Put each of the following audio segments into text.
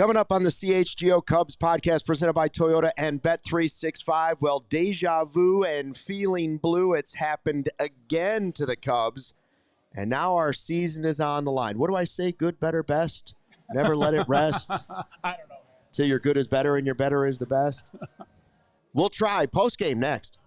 Coming up on the CHGO Cubs podcast presented by Toyota and Bet365. Well, deja vu and feeling blue. It's happened again to the Cubs. And now our season is on the line. What do I say? Good, better, best? Never let it rest. I don't know. Till your good is better and your better is the best. We'll try. Post-game next.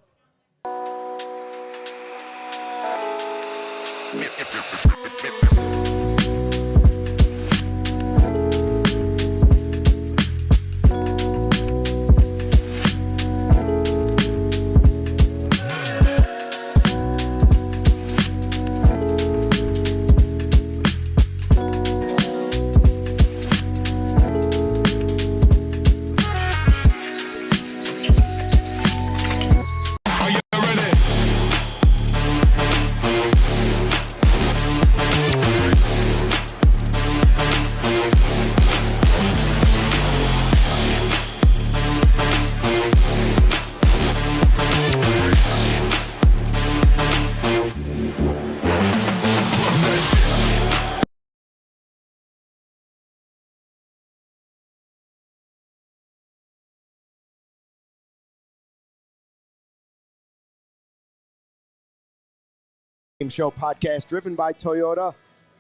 Show podcast driven by Toyota.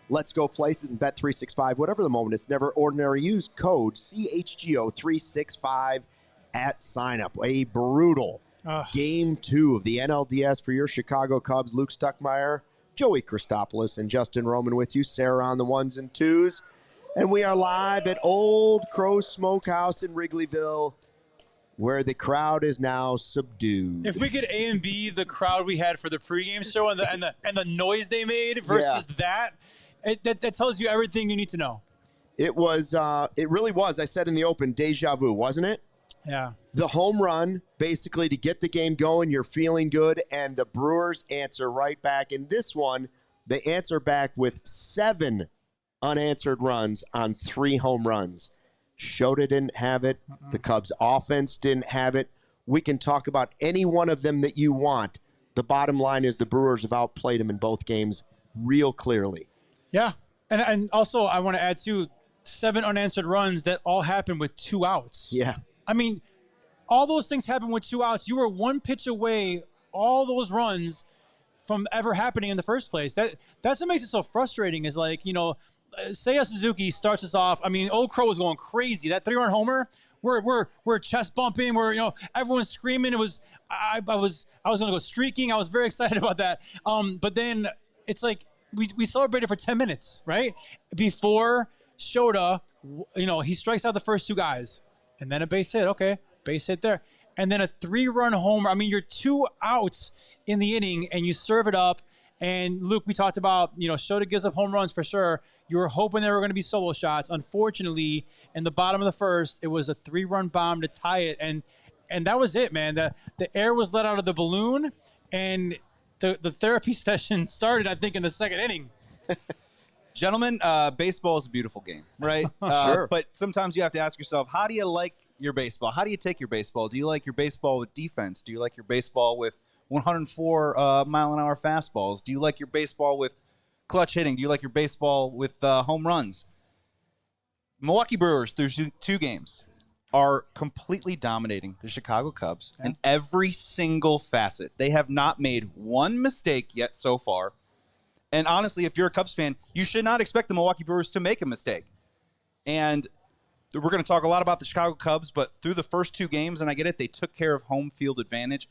Let's go places and Bet365. Whatever the moment, it's never ordinary. Use code CHGO365 at signup. A brutal Game 2 of the NLDS for your Chicago Cubs. Luke Stuckmeyer, Joey Christopoulos, and Justin Roman with you. Sarah on the ones and twos. And we are live at Old Crow Smokehouse in Wrigleyville, where the crowd is now subdued. If we could A and B the crowd we had for the pregame show and the noise they made versus that tells you everything you need to know. It was, it really was. I said in the open, deja vu, wasn't it? Yeah. The home run, basically to get the game going, you're feeling good, and the Brewers answer right back. In this one, they answer back with 7 unanswered runs on 3 home runs. Shota didn't have it. The Cubs offense didn't have it. We can talk about any one of them that you want. The bottom line is the Brewers have outplayed them in both games real clearly. Yeah. And also I want to add too, 7 unanswered runs that all happened with 2 outs. Yeah. I mean, all those things happened with 2 outs. You were 1 pitch away, all those runs from ever happening in the first place. That's what makes it so frustrating is like, you know, Seiya Suzuki starts us off. I mean, Old Crow was going crazy. That 3-run homer, we're chest bumping. Everyone's screaming. It was I was going to go streaking. I was very excited about that. But then it's like we celebrated for 10 minutes, right? Before Shota, he strikes out the first 2 guys, and then a base hit. Okay, base hit there, and then a 3-run homer. I mean, you're 2 outs in the inning, and you serve it up. And Luke, we talked about, Shota gives up home runs for sure. You were hoping there were going to be solo shots. Unfortunately, in the bottom of the first, it was a 3-run bomb to tie it. And that was it, man. The air was let out of the balloon, and the therapy session started, I think, in the 2nd inning. Gentlemen, baseball is a beautiful game, right? Sure. But sometimes you have to ask yourself, how do you like your baseball? How do you take your baseball? Do you like your baseball with defense? Do you like your baseball with 104 mile-an-hour fastballs? Do you like your baseball with clutch hitting? Do you like your baseball with home runs? Milwaukee Brewers, through 2 games, are completely dominating the Chicago Cubs in every single facet. They have not made 1 mistake yet so far. And honestly, if you're a Cubs fan, you should not expect the Milwaukee Brewers to make a mistake. And we're going to talk a lot about the Chicago Cubs, but through the first 2 games, and I get it, they took care of home field advantage.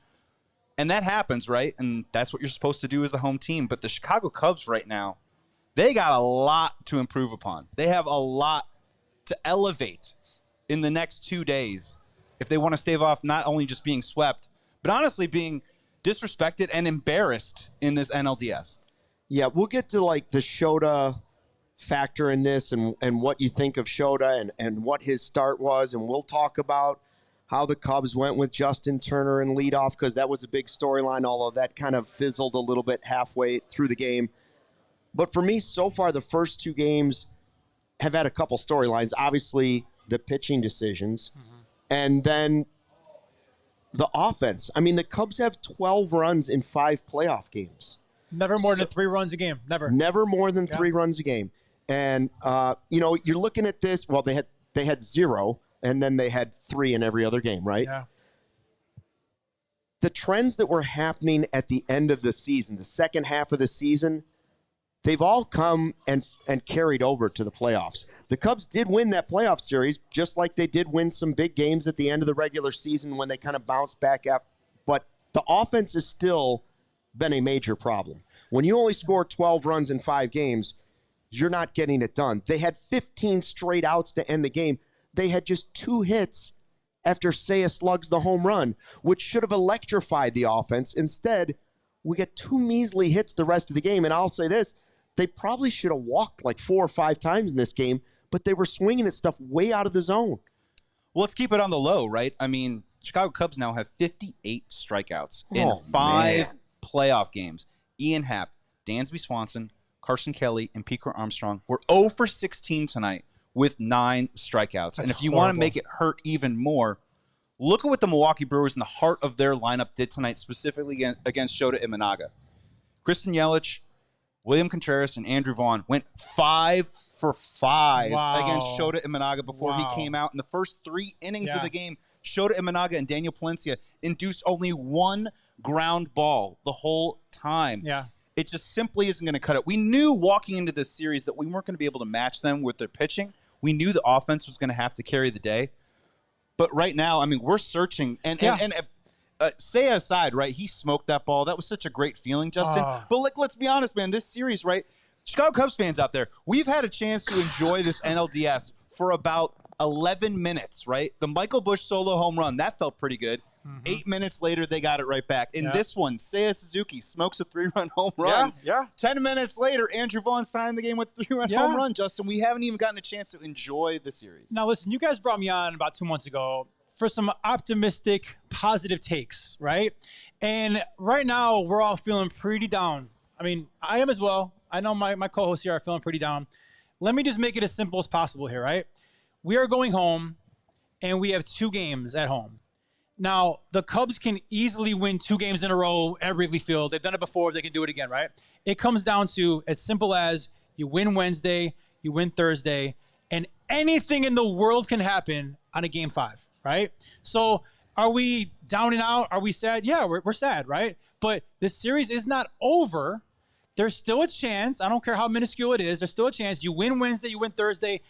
And that happens, right? And that's what you're supposed to do as the home team. But the Chicago Cubs right now, they got a lot to improve upon. They have a lot to elevate in the next 2 days if they want to stave off not only just being swept, but honestly being disrespected and embarrassed in this NLDS. Yeah, we'll get to like the Shota factor in this and what you think of Shota and what his start was. And we'll talk about how the Cubs went with Justin Turner in leadoff, because that was a big storyline, although that kind of fizzled a little bit halfway through the game. But for me, so far, the first 2 games have had a couple storylines. Obviously, the pitching decisions, and then the offense. I mean, the Cubs have 12 runs in 5 playoff games. Never more than 3 runs a game. Never. Never more than 3 runs a game. And, you're looking at this. Well, they had They had 0, and then they had 3 in every other game, right? Yeah. The trends that were happening at the end of the season, the second half of the season, they've all come and carried over to the playoffs. The Cubs did win that playoff series, just like they did win some big games at the end of the regular season when they kind of bounced back up. But the offense has still been a major problem. When you only score 12 runs in 5 games, you're not getting it done. They had 15 straight outs to end the game. They had just 2 hits after Seiya slugs the home run, which should have electrified the offense. Instead, we get 2 measly hits the rest of the game. And I'll say this, they probably should have walked like 4 or 5 times in this game, but they were swinging at stuff way out of the zone. Well, let's keep it on the low, right? I mean, Chicago Cubs now have 58 strikeouts in 5 playoff games. Ian Happ, Dansby Swanson, Carson Kelly, and Pete Armstrong were 0 for 16 tonight with 9 strikeouts. And if you want to make it hurt even more, look at what the Milwaukee Brewers in the heart of their lineup did tonight, specifically against Shota Imanaga. Kristen Yelich, William Contreras, and Andrew Vaughn went 5 for 5 against Shota Imanaga before he came out. In the first 3 innings of the game, Shota Imanaga and Daniel Palencia induced only 1 ground ball the whole time. Yeah. It just simply isn't going to cut it. We knew walking into this series that we weren't going to be able to match them with their pitching. We knew the offense was going to have to carry the day. But right now, I mean, we're searching. And Seiya aside, right, he smoked that ball. That was such a great feeling, Justin. But let's be honest, man, this series, right, Chicago Cubs fans out there, we've had a chance to enjoy this NLDS for about 11 minutes, right? The Michael Busch solo home run, that felt pretty good. 8 minutes later, they got it right back. In this one, Seiya Suzuki smokes a 3-run home run. 10 minutes later, Andrew Vaughn signed the game with a 3-run home run, Justin. We haven't even gotten a chance to enjoy the series. Now, listen, you guys brought me on about 2 months ago for some optimistic, positive takes, right? And right now, we're all feeling pretty down. I mean, I am as well. I know my co-hosts here are feeling pretty down. Let me just make it as simple as possible here, right? We are going home, and we have 2 games at home. Now, the Cubs can easily win 2 games in a row at Wrigley Field. They've done it before. They can do it again, right? It comes down to as simple as you win Wednesday, you win Thursday, and anything in the world can happen on a Game 5, right? So are we down and out? Are we sad? Yeah, we're sad, right? But this series is not over. There's still a chance. I don't care how minuscule it is. There's still a chance. You win Wednesday, you win Thursday.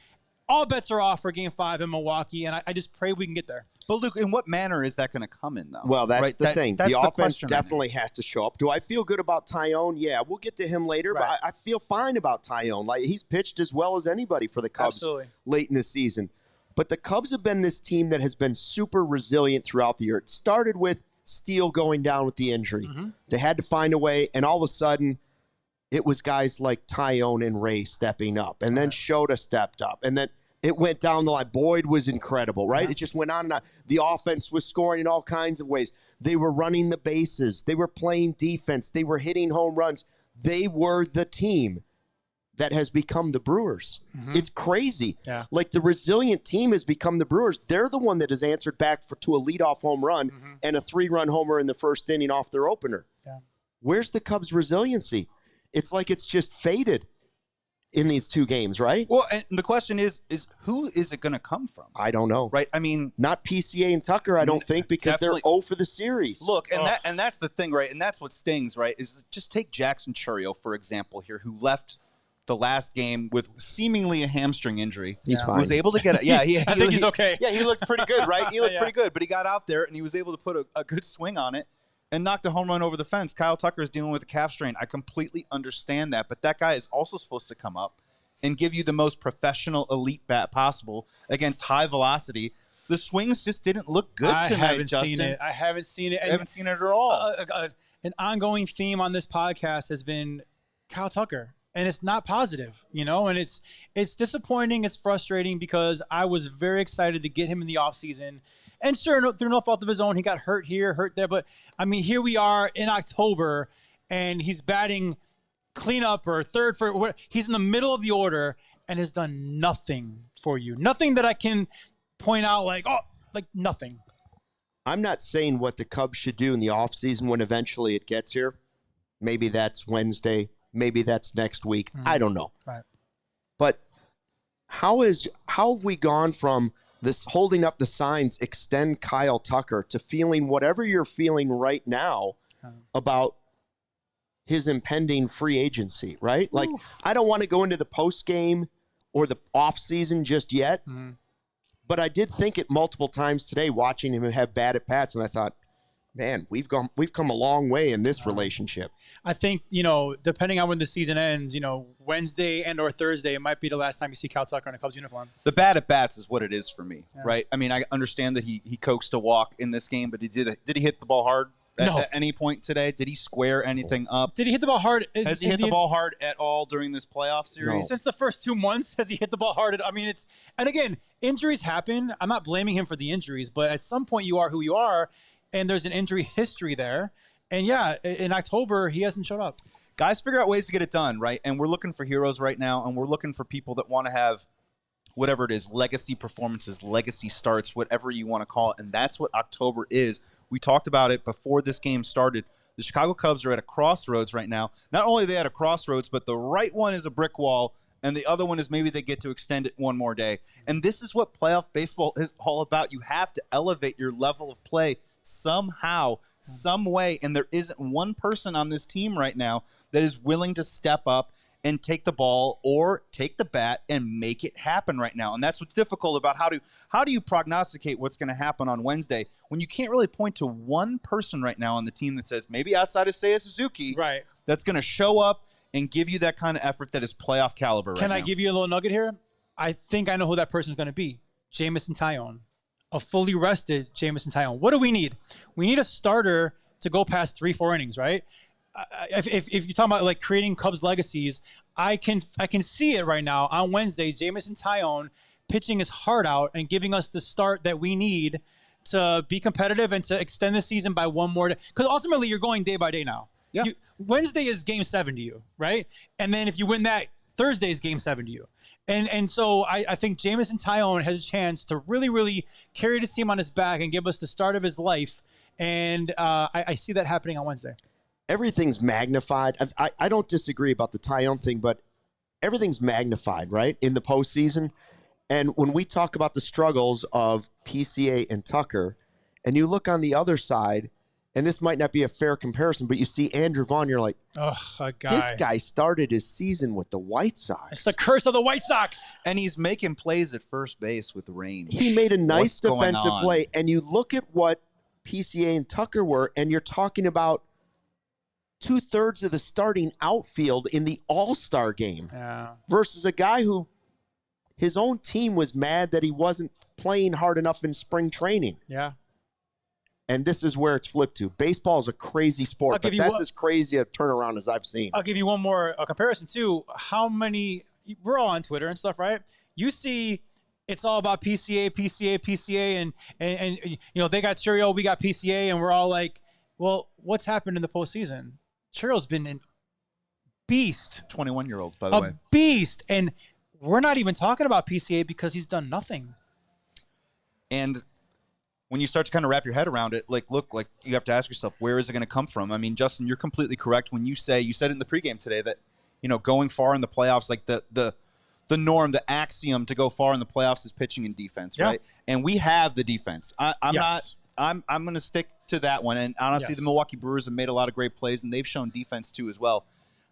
All bets are off for Game 5 in Milwaukee, and I just pray we can get there. But, Luke, in what manner is that going to come in, though? Well, that's the thing. That's the offense question definitely has to show up. Do I feel good about Taillon? Yeah, we'll get to him later, but I feel fine about Taillon. Like, he's pitched as well as anybody for the Cubs late in the season. But the Cubs have been this team that has been super resilient throughout the year. It started with Steele going down with the injury. They had to find a way, and all of a sudden, it was guys like Taillon and Ray stepping up, and then Shota stepped up, and then it went down the line. Boyd was incredible, right? It just went on and on. The offense was scoring in all kinds of ways. They were running the bases. They were playing defense. They were hitting home runs. They were the team that has become the Brewers. It's crazy. Like, the resilient team has become the Brewers. They're the one that has answered back to a leadoff home run and a 3-run homer in the first inning off their opener. Where's the Cubs' resiliency? It's like it's just faded in these 2 games, right? Well, and the question is who is it going to come from? I don't know. Right? I mean, not PCA and Tucker, I don't think, because they're 0 for the series. Look, and that's the thing, right? And that's what stings, right? Is just take Jackson Chourio, for example, here, who left the last game with seemingly a hamstring injury. He's fine. Was able to get it. Yeah, I think he's okay. Yeah, he looked pretty good, right? He looked pretty good, but he got out there and he was able to put a good swing on it and knocked a home run over the fence. Kyle Tucker is dealing with a calf strain. I completely understand that, but that guy is also supposed to come up and give you the most professional elite bat possible against high velocity. The swings just didn't look good tonight, Justin. I haven't seen it. I haven't seen it at all. An ongoing theme on this podcast has been Kyle Tucker, and it's not positive, and it's disappointing. It's frustrating because I was very excited to get him in the offseason. And sure, through no fault of his own, he got hurt here, hurt there. But, I mean, here we are in October, and he's batting cleanup or third for – he's in the middle of the order and has done nothing for you. Nothing that I can point out like nothing. I'm not saying what the Cubs should do in the offseason when eventually it gets here. Maybe that's Wednesday. Maybe that's next week. I don't know. Right. But how have we gone from this holding up the signs, extend Kyle Tucker, to feeling whatever you're feeling right now about his impending free agency, right? Like, I don't want to go into the post game or the off season just yet, but I did think it multiple times today watching him have bad at bats, and I thought, man, we've come a long way in this relationship. I think, depending on when the season ends, Wednesday and or Thursday, it might be the last time you see Kyle Tucker in a Cubs uniform. The bad at bats is what it is for me, right? I mean, I understand that he coaxed a walk in this game, but did he hit the ball hard at any point today? Did he square anything up? Did he hit the ball hard? Has he hit the ball hard at all during this playoff series? No. Since the first 2 months, has he hit the ball hard? And again, injuries happen. I'm not blaming him for the injuries, but at some point you are who you are. And there's an injury history there. And yeah, in October, he hasn't showed up. Guys figure out ways to get it done, right? And we're looking for heroes right now, and we're looking for people that want to have whatever it is, legacy performances, legacy starts, whatever you want to call it. And that's what October is. We talked about it before this game started. The Chicago Cubs are at a crossroads right now. Not only are they at a crossroads, but the right one is a brick wall, and the other one is maybe they get to extend it one more day. And this is what playoff baseball is all about. You have to elevate your level of play somehow, some way, and there isn't one person on this team right now that is willing to step up and take the ball or take the bat and make it happen right now. And that's what's difficult about how do you prognosticate what's going to happen on Wednesday when you can't really point to one person right now on the team that says, maybe outside of Seiya Suzuki, right, that's going to show up and give you that kind of effort that is playoff caliber right now. Can I give you a little nugget here? I think I know who that person is going to be. Jameson Taillon. A fully rested Jameson Taillon. What do we need? We need a starter to go past 3-4 innings, right? If you're talking about like creating Cubs legacies, I can see it right now on Wednesday. Jameson Taillon pitching his heart out and giving us the start that we need to be competitive and to extend the season by one more day. Because ultimately, you're going day by day now. Yeah. Wednesday is Game 7 to you, right? And then if you win that, Thursday is Game 7 to you. And so I think Jameson Taillon has a chance to really, really carry this team on his back and give us the start of his life. And I see that happening on Wednesday. Everything's magnified. I don't disagree about the Taillon thing, but everything's magnified, right, in the postseason. And when we talk about the struggles of PCA and Tucker, and you look on the other side, and this might not be a fair comparison, but you see Andrew Vaughn, you're like, this guy started his season with the White Sox. It's the curse of the White Sox. And he's making plays at first base with range. He made a nice defensive play, and you look at what PCA and Tucker were, and you're talking about 2/3 of the starting outfield in the All-Star game versus a guy who his own team was mad that he wasn't playing hard enough in spring training. Yeah. And this is where it's flipped to. Baseball is a crazy sport, but that's as crazy a turnaround as I've seen. I'll give you one more comparison, too. How many – we're all on Twitter and stuff, right? You see it's all about PCA, and they got Cheerio, we got PCA, and we're all like, well, what's happened in the postseason? Cheerio's been a beast. 21-year-old, by the way. A beast. And we're not even talking about PCA because he's done nothing. And – when you start to kind of wrap your head around it, look, you have to ask yourself, where is it going to come from? I mean, Justin, you're completely correct when you said it in the pregame today that, going far in the playoffs, like the norm, the axiom to go far in the playoffs is pitching and defense, right? And we have the defense. I'm going to stick to that one. And honestly, the Milwaukee Brewers have made a lot of great plays, and they've shown defense too as well.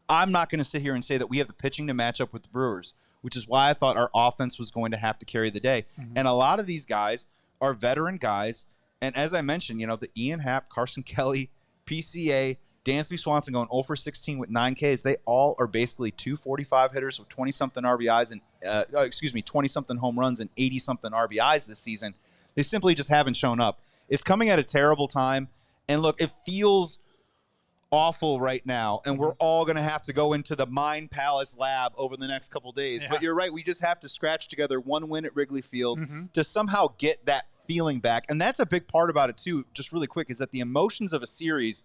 I'm not going to sit here and say that we have the pitching to match up with the Brewers, which is why I thought our offense was going to have to carry the day. Mm-hmm. And a lot of these guys are veteran guys, and as I mentioned, the Ian Happ, Carson Kelly, PCA, Dansby, Swanson going 0 for 16 with 9 Ks. They all are basically 245 hitters with 20-something RBIs and 20-something home runs and 80-something RBIs this season. They simply just haven't shown up. It's coming at a terrible time, and look, it feels awful right now, and we're all going to have to go into the Mind Palace lab over the next couple days. But you're right, we just have to scratch together one win at Wrigley Field to somehow get that feeling back. And that's a big part about it too, just really quick, is that the emotions of a series,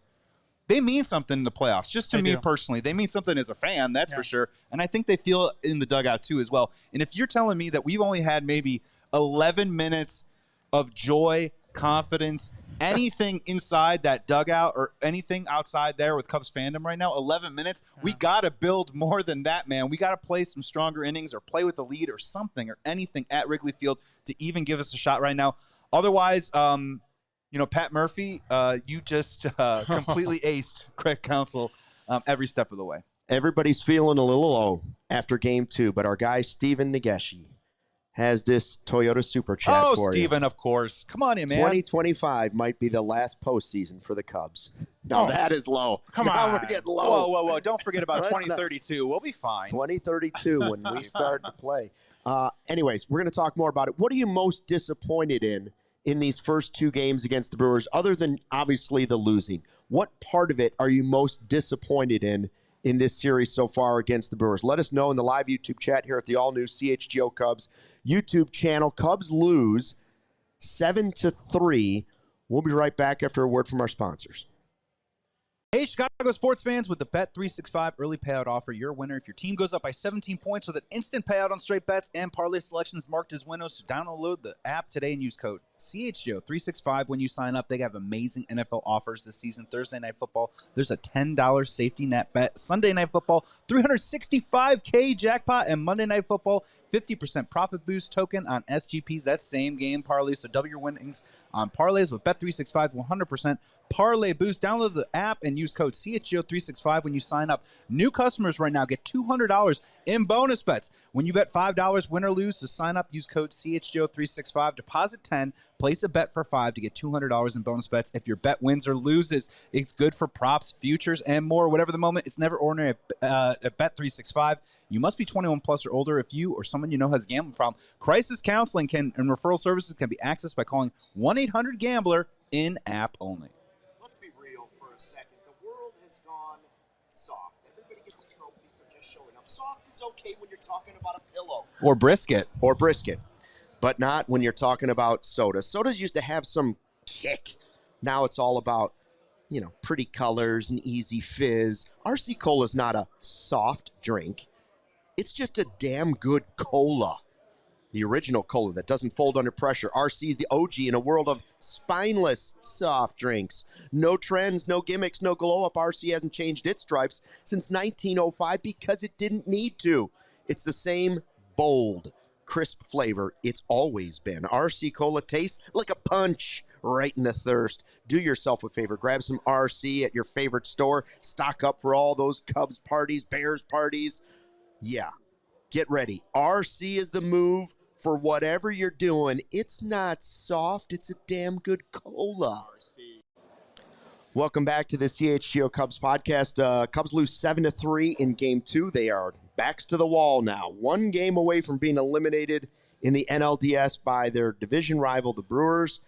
they mean something in the playoffs. Just to me personally, they mean something as a fan, that's for sure. And I think they feel it in the dugout too as well. And if you're telling me that we've only had maybe 11 minutes of joy, confidence, anything inside that dugout or anything outside there with Cubs fandom right now, 11 minutes, we got to build more than that, man. We got to play some stronger innings or play with the lead or something or anything at Wrigley Field to even give us a shot right now. Otherwise, Pat Murphy, you just completely aced Craig Counsell every step of the way. Everybody's feeling a little low after game 2, but our guy Stephen Nageshi has this Toyota Super Chat for you. Oh, Stephen, of course. Come on in, man. 2025 might be the last postseason for the Cubs. No, that is low. Come on. We're getting low. Whoa. Don't forget about 2032. We'll be fine. 2032 when we start to play. Anyways, we're going to talk more about it. What are you most disappointed in these first 2 games against the Brewers, other than obviously the losing? What part of it are you most disappointed in this series so far against the Brewers? Let us know in the live YouTube chat here at the all-new CHGO Cubs YouTube channel. Cubs lose 7-3. We'll be right back after a word from our sponsors. Hey, Chicago sports fans, with the Bet365 early payout offer, you're a winner if your team goes up by 17 points with an instant payout on straight bets and parlay selections marked as winners. So download the app today and use code CHGO365 when you sign up. They have amazing NFL offers this season. Thursday Night Football, there's a $10 safety net bet. Sunday Night Football, $365K jackpot. And Monday Night Football, 50% profit boost token on SGPs. That's same game parlays. So double your winnings on parlays with Bet365, 100% parlay boost. Download the app and use code CHGO365 when you sign up. New customers right now get $200 in bonus bets when you bet $5 win or lose. So sign up, use code CHGO365, deposit 10, place a bet for 5 to get $200 in bonus bets. If your bet wins or loses, it's good for props, futures, and more. Whatever the moment, it's never ordinary at Bet365. You must be 21 plus or older. If you or someone you know has a gambling problem, crisis counseling and referral services can be accessed by calling 1-800-GAMBLER in-app only. Let's be real for a second. The world has gone soft. Everybody gets a trophy for just showing up. Soft is okay when you're talking about a pillow. Or brisket. But not when you're talking about soda. Sodas used to have some kick. Now it's all about, pretty colors and easy fizz. RC Cola is not a soft drink. It's just a damn good cola. The original cola that doesn't fold under pressure. RC is the OG in a world of spineless soft drinks. No trends, no gimmicks, no glow-up. RC hasn't changed its stripes since 1905 because it didn't need to. It's the same bold, crisp flavor it's always been. RC Cola tastes like a punch right in the thirst. Do yourself a favor. Grab some RC at your favorite store. Stock up for all those Cubs parties, Bears parties. Yeah, get ready. RC is the move for whatever you're doing. It's not soft. It's a damn good cola. RC. Welcome back to the CHGO Cubs podcast. Cubs lose 7-3 in game 2. They are backs to the wall now. 1 game away from being eliminated in the NLDS by their division rival, the Brewers.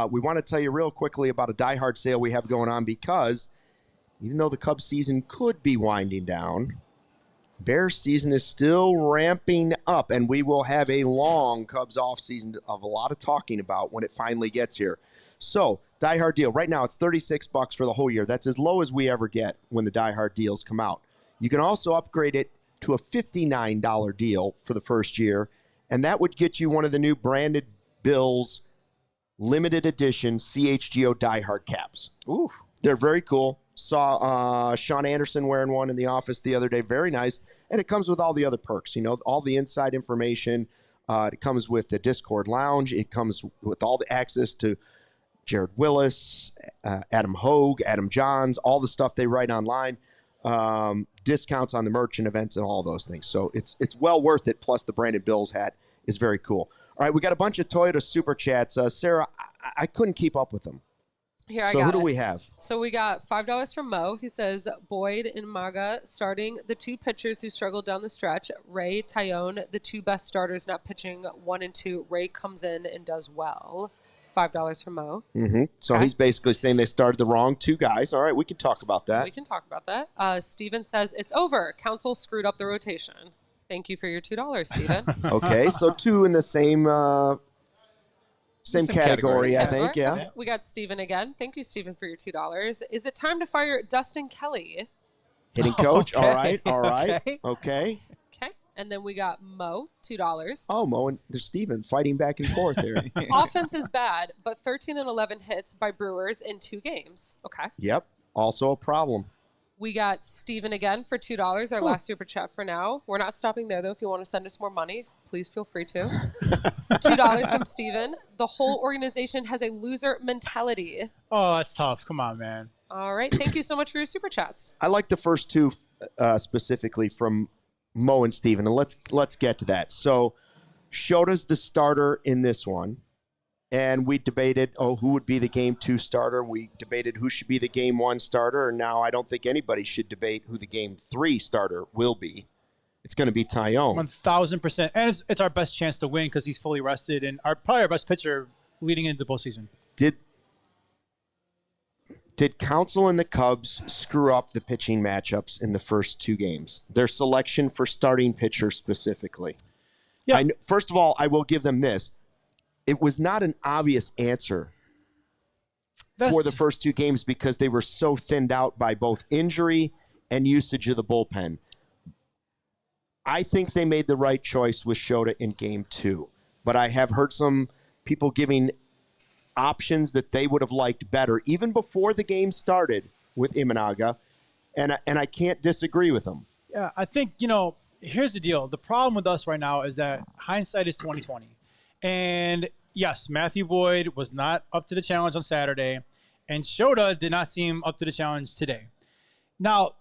We want to tell you real quickly about a diehard sale we have going on because even though the Cubs season could be winding down, Bears season is still ramping up, and we will have a long Cubs offseason of a lot of talking about when it finally gets here. So, diehard deal. Right now, it's $36 for the whole year. That's as low as we ever get when the diehard deals come out. You can also upgrade it to a $59 deal for the first year, and that would get you one of the new branded Bills limited edition CHGO diehard caps. Ooh. They're very cool. Saw Sean Anderson wearing one in the office the other day. Very nice. And it comes with all the other perks, all the inside information. It comes with the Discord lounge. It comes with all the access to Jared Willis, Adam Hogue, Adam Johns, all the stuff they write online. Discounts on the merchant events and all those things. So it's well worth it. Plus the branded Bills hat is very cool. All right, we got a bunch of Toyota Super Chats. Sarah, I couldn't keep up with them. Here, I got So who do it. we have? So we got $5 from Mo. He says, Boyd and Maga starting the 2 pitchers who struggled down the stretch. Ray, Taillon, the 2 best starters not pitching 1 and 2. Ray comes in and does well. $5 from Mo. Mm-hmm. So Okay. he's basically saying they started the wrong 2 guys. All right, we can talk about that. We can talk about that. Steven says, it's over. Counsell screwed up the rotation. Thank you for your $2, Steven. Okay, so 2 in the same category, I think, yeah. Okay. We got Steven again. Thank you, Steven, for your $2. Is it time to fire Dustin Kelly? Hitting coach, Okay. all right. Okay. Okay. And then we got Mo, $2. Oh, Mo and there's Steven fighting back and forth here. Offense is bad, but 13 and 11 hits by Brewers in 2 games. Okay. Yep. Also a problem. We got Steven again for $2, our last super chat for now. We're not stopping there, though. If you want to send us more money, please feel free to. $2 from Steven. The whole organization has a loser mentality. Oh, that's tough. Come on, man. All right. Thank you so much for your super chats. I like the first two specifically from Mo and Steven, and let's get to that. So Shota's the starter in this one, and we debated, who would be the Game 2 starter. We debated who should be the Game 1 starter, and now I don't think anybody should debate who the Game 3 starter will be. It's going to be Taillon. 1,000%. And it's our best chance to win because he's fully rested and probably our best pitcher leading into the postseason. Did Counsell and the Cubs screw up the pitching matchups in the first 2 games? Their selection for starting pitcher specifically. Yeah. First of all, I will give them this. It was not an obvious answer for the first 2 games because they were so thinned out by both injury and usage of the bullpen. I think they made the right choice with Shota in Game 2, but I have heard some people giving options that they would have liked better even before the game started with Imanaga, and I can't disagree with them. Yeah, I think, here's the deal. The problem with us right now is that hindsight is 20/20. And yes, Matthew Boyd was not up to the challenge on Saturday, and Shota did not seem up to the challenge today. Now,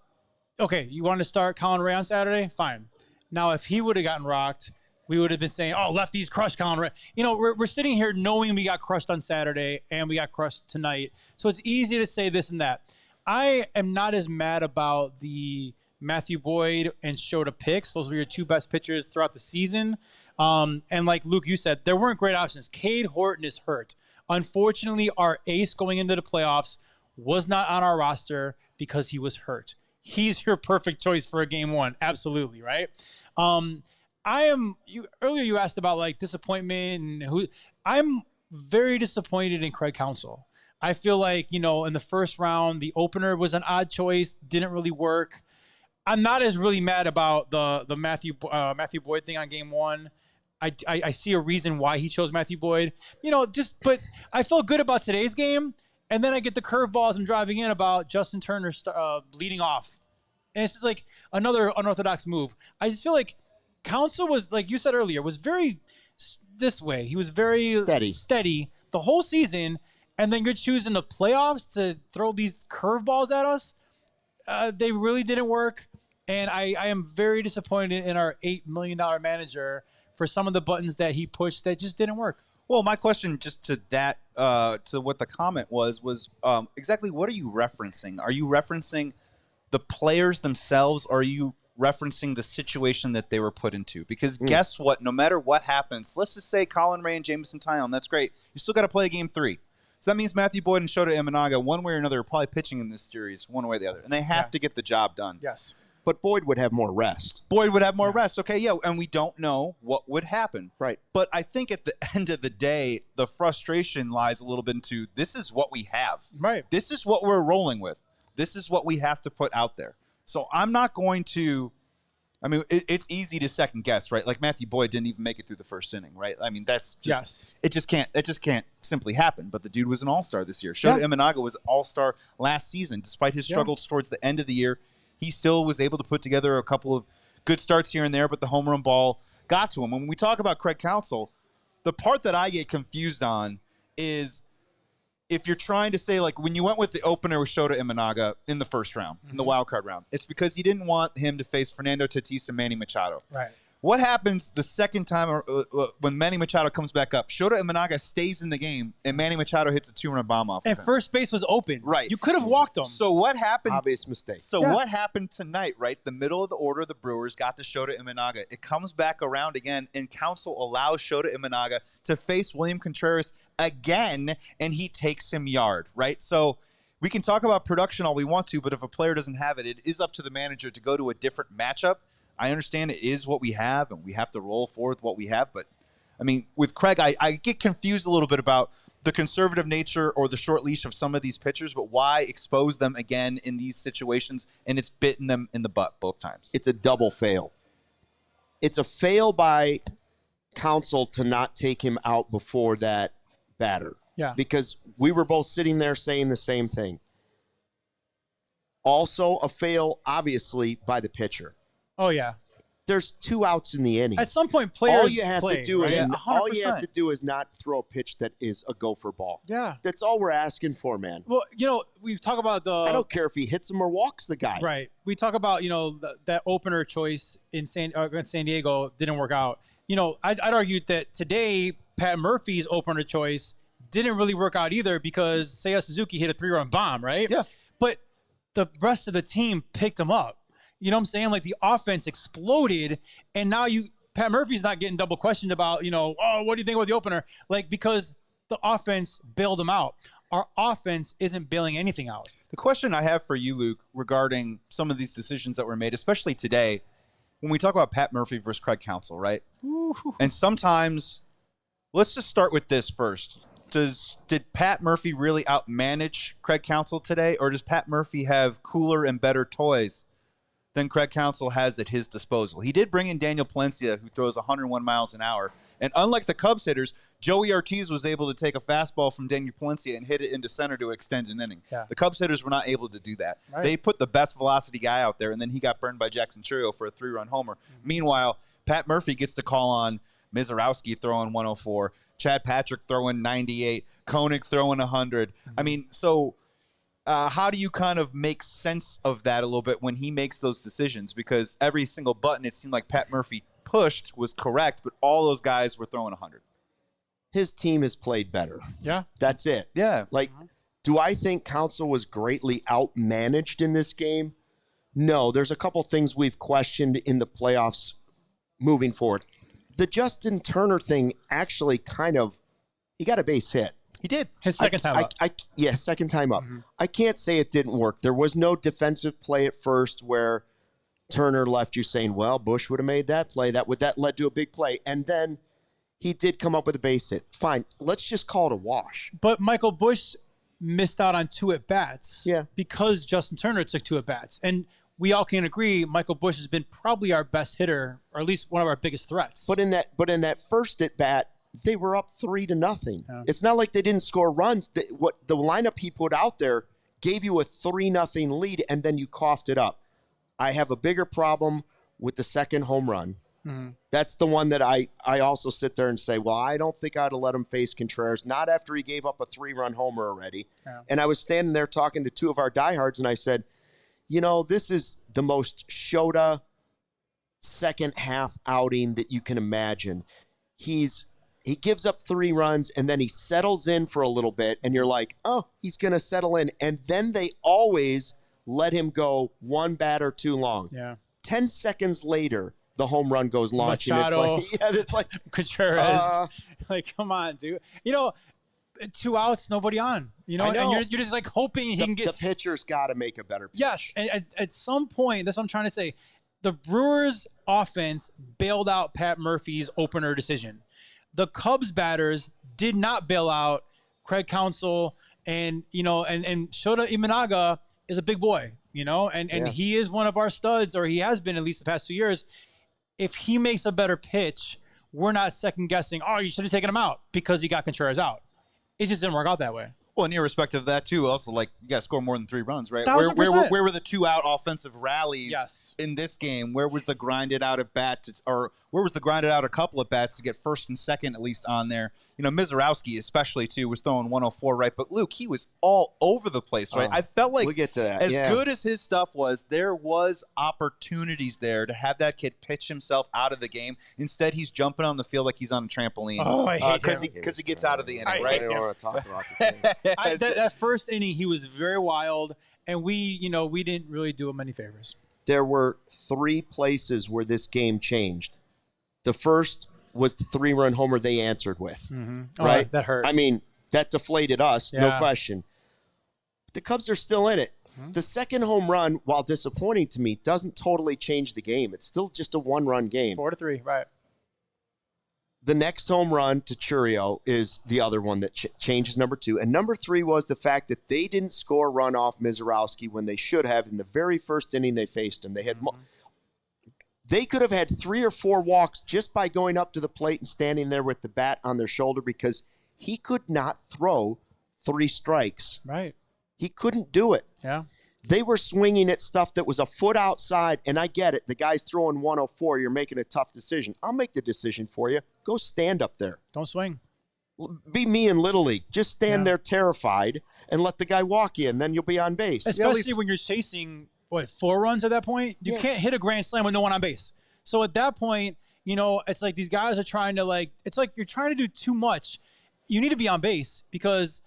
okay, you want to start Colin Ray on Saturday? Fine. Now, if he would have gotten rocked, we would have been saying, lefties crushed Colin Ray. We're sitting here knowing we got crushed on Saturday and we got crushed tonight. So it's easy to say this and that. I am not as mad about the Matthew Boyd and Shota picks. Those were your 2 best pitchers throughout the season. And like Luke, you said, there weren't great options. Cade Horton is hurt. Unfortunately, our ace going into the playoffs was not on our roster because he was hurt. He's your perfect choice for a Game 1. Absolutely, right? Earlier you asked about disappointment and I'm very disappointed in Craig Counsell. I feel like, in the first round, the opener was an odd choice, didn't really work. I'm not as really mad about the Matthew Boyd thing on Game 1. I see a reason why he chose Matthew Boyd. But I felt good about today's game, and then I get the curveballs I'm driving in about Justin Turner leading off. And it's just like another unorthodox move. I just feel like Counsell was, like you said earlier, was very this way. He was very steady the whole season, and then you're choosing the playoffs to throw these curveballs at us. They really didn't work, and I am very disappointed in our $8 million manager for some of the buttons that he pushed that just didn't work. Well, my question just to that, to what the comment was exactly what are you referencing? Are you referencing the players themselves, or are you referencing the situation that they were put into? Because guess what? No matter what happens, let's just say Colin Ray and Jameson Taillon, that's great. You still got to play Game 3. So that means Matthew Boyd and Shota Imanaga, one way or another, are probably pitching in this series one way or the other. And they have to get the job done. Yes. But Boyd would have more rest. Rest. Okay, yeah, and we don't know what would happen. Right. But I think at the end of the day, the frustration lies a little bit into this is what we have. Right. This is what we're rolling with. This is what we have to put out there. So I'm not going to – I mean, it's easy to second guess, right? Like Matthew Boyd didn't even make it through the first inning, right? I mean, that's just it just can't simply happen. But the dude was an all-star this year. Shota Imanaga was an all-star last season. Despite his struggles towards the end of the year, he still was able to put together a couple of good starts here and there, but the home run ball got to him. When we talk about Craig Counsell, the part that I get confused on is if you're trying to say, like, when you went with the opener with Shota Imanaga in the first round, in the wild card round, it's because you didn't want him to face Fernando Tatis and Manny Machado. Right. What happens the second time when Manny Machado comes back up? Shota Imanaga stays in the game, and Manny Machado hits a 2-run bomb off of him. And first base was open. Right. You could have walked him. So what happened? Obvious mistake. So what happened tonight, right? The middle of the order, the Brewers got to Shota Imanaga. It comes back around again, and Counsell allows Shota Imanaga to face William Contreras again, and he takes him yard, right? So we can talk about production all we want to, but if a player doesn't have it, it is up to the manager to go to a different matchup. I understand it is what we have, and we have to roll forward what we have. But, I mean, with Craig, I get confused a little bit about the conservative nature or the short leash of some of these pitchers, but why expose them again in these situations, and it's bitten them in the butt both times. It's a double fail. it's a fail by Counsell to not take him out before that batter. Yeah. Because we were both sitting there saying the same thing. Also a fail, obviously, by the pitcher. Oh, yeah. There's 2 outs in the inning. At some point, players all you have play, to do right? is Yeah, all you 100%. have to do is not throw a pitch that is a gopher ball. Yeah. That's all we're asking for, man. Well, we talk about I don't care if he hits him or walks the guy. Right. We talk about, that opener choice in against San Diego didn't work out. I'd argue that today, Pat Murphy's opener choice didn't really work out either because Seiya Suzuki hit a 3-run bomb, right? Yeah. But the rest of the team picked him up. You know what I'm saying? Like the offense exploded, and now Pat Murphy's not getting double questioned about, what do you think about the opener? Like, because the offense bailed him out. Our offense isn't bailing anything out. The question I have for you, Luke, regarding some of these decisions that were made, especially today, when we talk about Pat Murphy versus Craig Counsell, right? Ooh. And sometimes, let's just start with this first. Did Pat Murphy really outmanage Craig Counsell today, or does Pat Murphy have cooler and better toys than Craig Counsell has at his disposal? He did bring in Daniel Palencia, who throws 101 miles an hour. And unlike the Cubs hitters, Joey Ortiz was able to take a fastball from Daniel Palencia and hit it into center to extend an inning. Yeah. The Cubs hitters were not able to do that. Right. They put the best velocity guy out there, and then he got burned by Jackson Churio for a 3-run homer. Meanwhile, Pat Murphy gets to call on Misiorowski throwing 104, Chad Patrick throwing 98, Koenig throwing 100. I mean, so how do you kind of make sense of that a little bit when he makes those decisions? Because every single button it seemed like Pat Murphy pushed was correct, but all those guys were throwing 100. His team has played better. Yeah. That's it. Yeah. Like, do I think Counsell was greatly outmanaged in this game? No. There's a couple things we've questioned in the playoffs moving forward. The Justin Turner thing actually he got a base hit. He did. His second time up. Second time up. I can't say it didn't work. There was no defensive play at first where Turner left you saying, well, Bush would have made that play. That led to a big play. And then he did come up with a base hit. Fine. Let's just call it a wash. But Michael Bush missed out on 2 at-bats because Justin Turner took 2 at-bats. And we all can agree Michael Bush has been probably our best hitter, or at least one of our biggest threats. But in that first at-bat, they were up 3-0. Yeah. It's not like they didn't score runs. What the lineup he put out there gave you a 3-0 lead, and then you coughed it up. I have a bigger problem with the second home run. Mm-hmm. That's the one that I also sit there and say, well, I don't think I'd have let him face Contreras, not after he gave up a 3-run homer already. Yeah. And I was standing there talking to 2 of our diehards, and I said, this is the most Shota second half outing that you can imagine. He gives up 3 runs, and then he settles in for a little bit, and you're like, oh, he's going to settle in. And then they always let him go 1 batter too long. Yeah. 10 seconds later, the home run goes launching. Machado, it's like Contreras. Like, come on, dude. 2 outs, nobody on. I know. And you're just like hoping he can get. The pitcher's got to make a better pitch. Yes, and at some point, that's what I'm trying to say. The Brewers' offense bailed out Pat Murphy's opener decision. The Cubs batters did not bail out Craig Counsell, and Shota Imanaga is a big boy, and he is one of our studs, or he has been at least the past 2 years. If he makes a better pitch, we're not second guessing, oh, you should have taken him out because he got Contreras out. It just didn't work out that way. Well, and irrespective of that, too, also, you got to score more than 3 runs, right? 1,000%. Where were the 2-out offensive rallies Yes. in this game? Where was the grinded out at bat, or where was the grinded out a couple of bats to get first and second at least on there? Misiorowski especially, too, was throwing 104, right? But, Luke, he was all over the place, right? I felt like we'll get to that. as good as his stuff was, there was opportunities there to have that kid pitch himself out of the game. Instead, he's jumping on the field like he's on a trampoline. Oh, I hate because he gets out of the inning, I right? I don't want to talk about this. That first inning, he was very wild, and we didn't really do him any favors. There were 3 places where this game changed. The first was the 3-run homer they answered with. Mm-hmm. Right? Oh, that hurt. I mean, that deflated us, no Yeah. question. The Cubs are still in it. Mm-hmm. The second home run, while disappointing to me, doesn't totally change the game. It's still just a 1-run game. 4-3, right. The next home run to Churio is the other one that changes number 2. And number 3 was the fact that they didn't score a run off Misiorowski when they should have in the very first inning they faced him. They had They could have had 3 or 4 walks just by going up to the plate and standing there with the bat on their shoulder because he could not throw 3 strikes. Right. He couldn't do it. Yeah. They were swinging at stuff that was a foot outside, and I get it. The guy's throwing 104. You're making a tough decision. I'll make the decision for you. Go stand up there. Don't swing. Be me in Little League. Just stand there terrified and let the guy walk you, and then you'll be on base. Especially when you're chasing, 4 runs at that point? You can't hit a grand slam with no one on base. So at that point, it's like these guys are trying to, it's like you're trying to do too much. You need to be on base because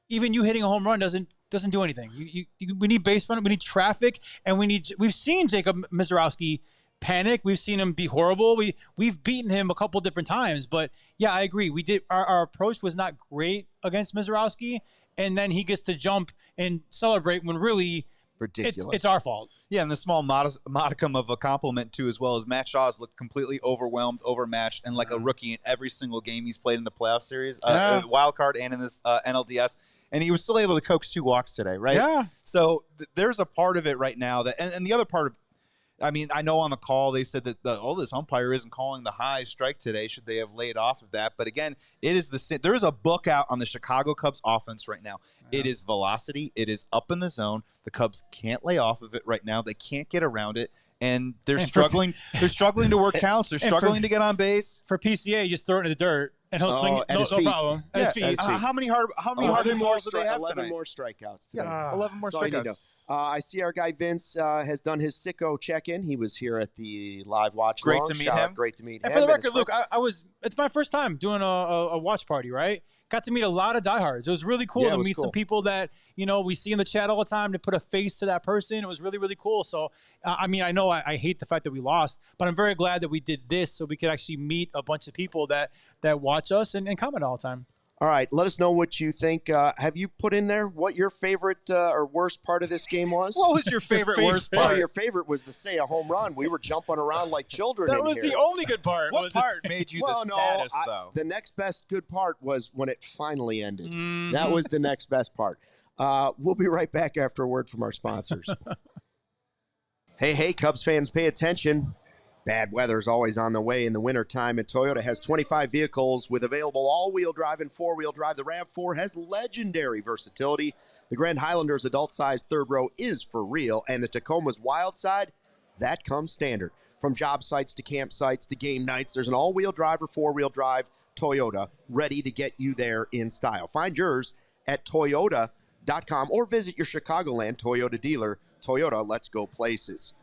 even you hitting a home run doesn't do anything. We need base running, we need traffic, and we've seen Jacob Misiorowski panic. We've seen him be horrible. We've beaten him a couple different times, but yeah, I agree. We did our approach was not great against Misiorowski, and then he gets to jump and celebrate when really ridiculous. It's our fault. Yeah, and the small modicum of a compliment too, as well as Matt Shaw has looked completely overwhelmed, overmatched, and like a rookie in every single game he's played in the playoff series, wild card, and in this NLDS. And he was still able to coax 2 walks today, right? Yeah. So there's a part of it right now that, and the other part of, I mean, I know on the call they said that this umpire isn't calling the high strike today. Should they have laid off of that? But again, it is there is a book out on the Chicago Cubs offense right now. Yeah. It is velocity. It is up in the zone. The Cubs can't lay off of it right now. They can't get around it. And they're struggling. They're struggling to work counts. They're struggling to get on base. For PCA, you just throw it in the dirt and he'll swing. No problem. At his feet. How many hard balls do they have 11 tonight? more strikeouts today. Yeah, 11 more strikeouts. I see our guy Vince has done his sicko check-in. He was here at the live watch. Great to meet him. Great to meet him. And for the record, Luke, it's my first time doing a watch party, right? Got to meet a lot of diehards. It was really cool to meet some people that, we see in the chat all the time, to put a face to that person. It was really, really cool. So, I know I hate the fact that we lost, but I'm very glad that we did this so we could actually meet a bunch of people that watch us and comment all the time. All right, let us know what you think. Have you put in there what your favorite or worst part of this game was? What was your favorite worst part? Your favorite was the Seiya home run. We were jumping around like children That was the only good part. What part made you the saddest, though? The next best good part was when it finally ended. Mm-hmm. That was the next best part. We'll be right back after a word from our sponsors. Hey, Cubs fans, pay attention. Bad weather is always on the way in the wintertime, and Toyota has 25 vehicles with available all-wheel drive and four-wheel drive. The RAV4 has legendary versatility. The Grand Highlander's adult-sized third row is for real, and the Tacoma's wild side, that comes standard. From job sites to campsites to game nights, there's an all-wheel drive or four-wheel drive Toyota ready to get you there in style. Find yours at Toyota.com or visit your Chicagoland Toyota dealer. Toyota, let's go places.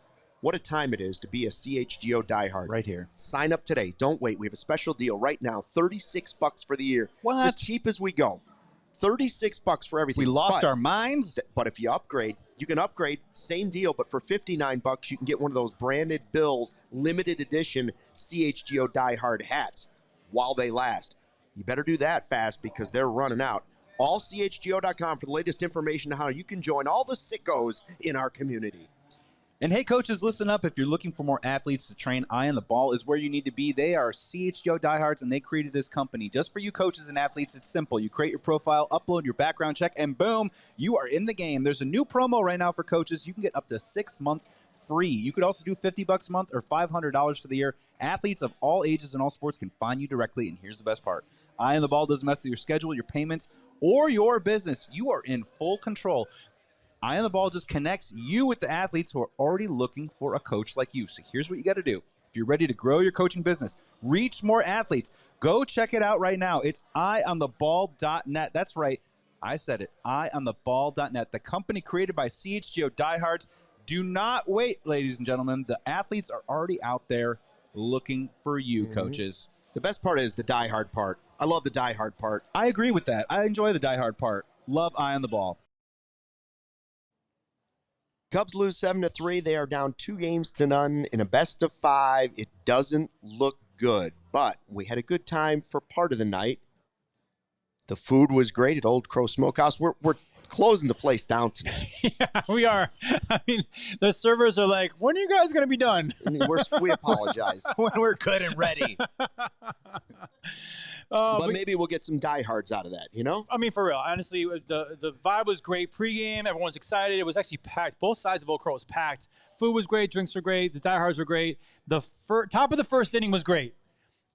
What a time it is to be a CHGO diehard. Right here. Sign up today. Don't wait. We have a special deal right now. $36 for the year. What? It's as cheap as we go. $36 for everything. We lost our minds? But if you upgrade, you can upgrade. Same deal, but for $59, you can get one of those branded Bills limited edition CHGO diehard hats while they last. You better do that fast because they're running out. AllCHGO.com for the latest information on how you can join all the sickos in our community. And hey, coaches, listen up. If you're looking for more athletes to train, Eye on the Ball is where you need to be. They are CHGO diehards, and they created this company. Just for you coaches and athletes, it's simple. You create your profile, upload your background check, and boom, you are in the game. There's a new promo right now for coaches. You can get up to 6 months free. You could also do $50 a month or $500 for the year. Athletes of all ages and all sports can find you directly, and here's the best part. Eye on the Ball doesn't mess with your schedule, your payments, or your business. You are in full control. Eye on the Ball just connects you with the athletes who are already looking for a coach like you. So here's what you got to do. If you're ready to grow your coaching business, reach more athletes, go check it out right now. It's eyeontheball.net. That's right. I said it. Eyeontheball.net. The company created by CHGO diehards. Do not wait, ladies and gentlemen. The athletes are already out there looking for you, coaches. The best part is the diehard part. I love the diehard part. I agree with that. I enjoy the diehard part. Love Eye on the Ball. Cubs lose 7-3. They are down 2-0 in a best of 5. It doesn't look good, but we had a good time for part of the night. The food was great at Old Crow Smokehouse. We're closing the place down tonight. Yeah, we are. I mean, the servers are like, when are you guys going to be done? We apologize. When we're good and ready. But maybe we'll get some diehards out of that, you know? I mean, for real. Honestly, the vibe was great. Pre-game, everyone's excited. It was actually packed. Both sides of Old Crow was packed. Food was great. Drinks were great. The diehards were great. The top of the first inning was great.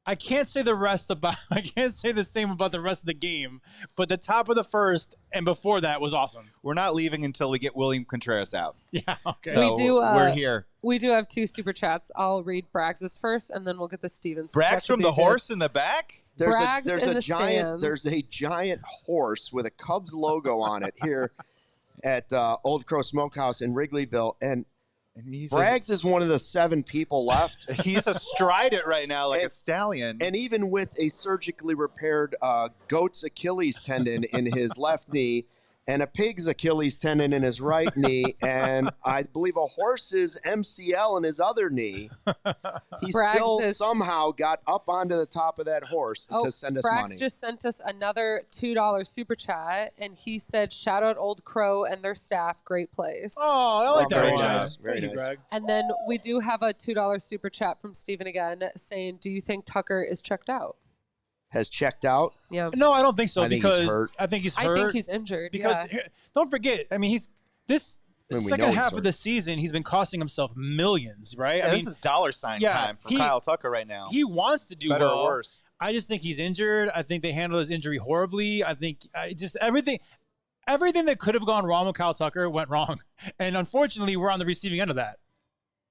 I can't say the same about the rest of the game, but the top of the first and before that was awesome. We're not leaving until we get William Contreras out. Yeah, okay. So we're here. We do have 2 super chats. I'll read Braggs' first, and then we'll get the Stevens. Braggs from the horse in the back? There's Braggs a giant horse with a Cubs logo on it here at Old Crow Smokehouse in Wrigleyville, and Braggs is one of the 7 people left. He's astride it right now like a stallion. And even with a surgically repaired goat's Achilles tendon in his left knee and a pig's Achilles tendon in his right knee, and I believe a horse's MCL in his other knee, he still somehow got up onto the top of that horse to send us money. Braggs just sent us another $2 super chat, and he said, shout out Old Crow and their staff. Great place. Oh, I like that. Very one. nice. Very Thank you, nice. Bragg. And then we do have a $2 super chat from Steven again saying, do you think Tucker is checked out? Has checked out? Yeah. No, I don't think so. I think he's hurt. I think he's hurt. I think he's injured. Because don't forget, I mean, second half of the season, he's been costing himself millions, right? Yeah, this is dollar sign time for Kyle Tucker right now. He wants to do better well. or worse. I just think he's injured. I think they handled his injury horribly. I think everything that could have gone wrong with Kyle Tucker went wrong. And unfortunately, we're on the receiving end of that.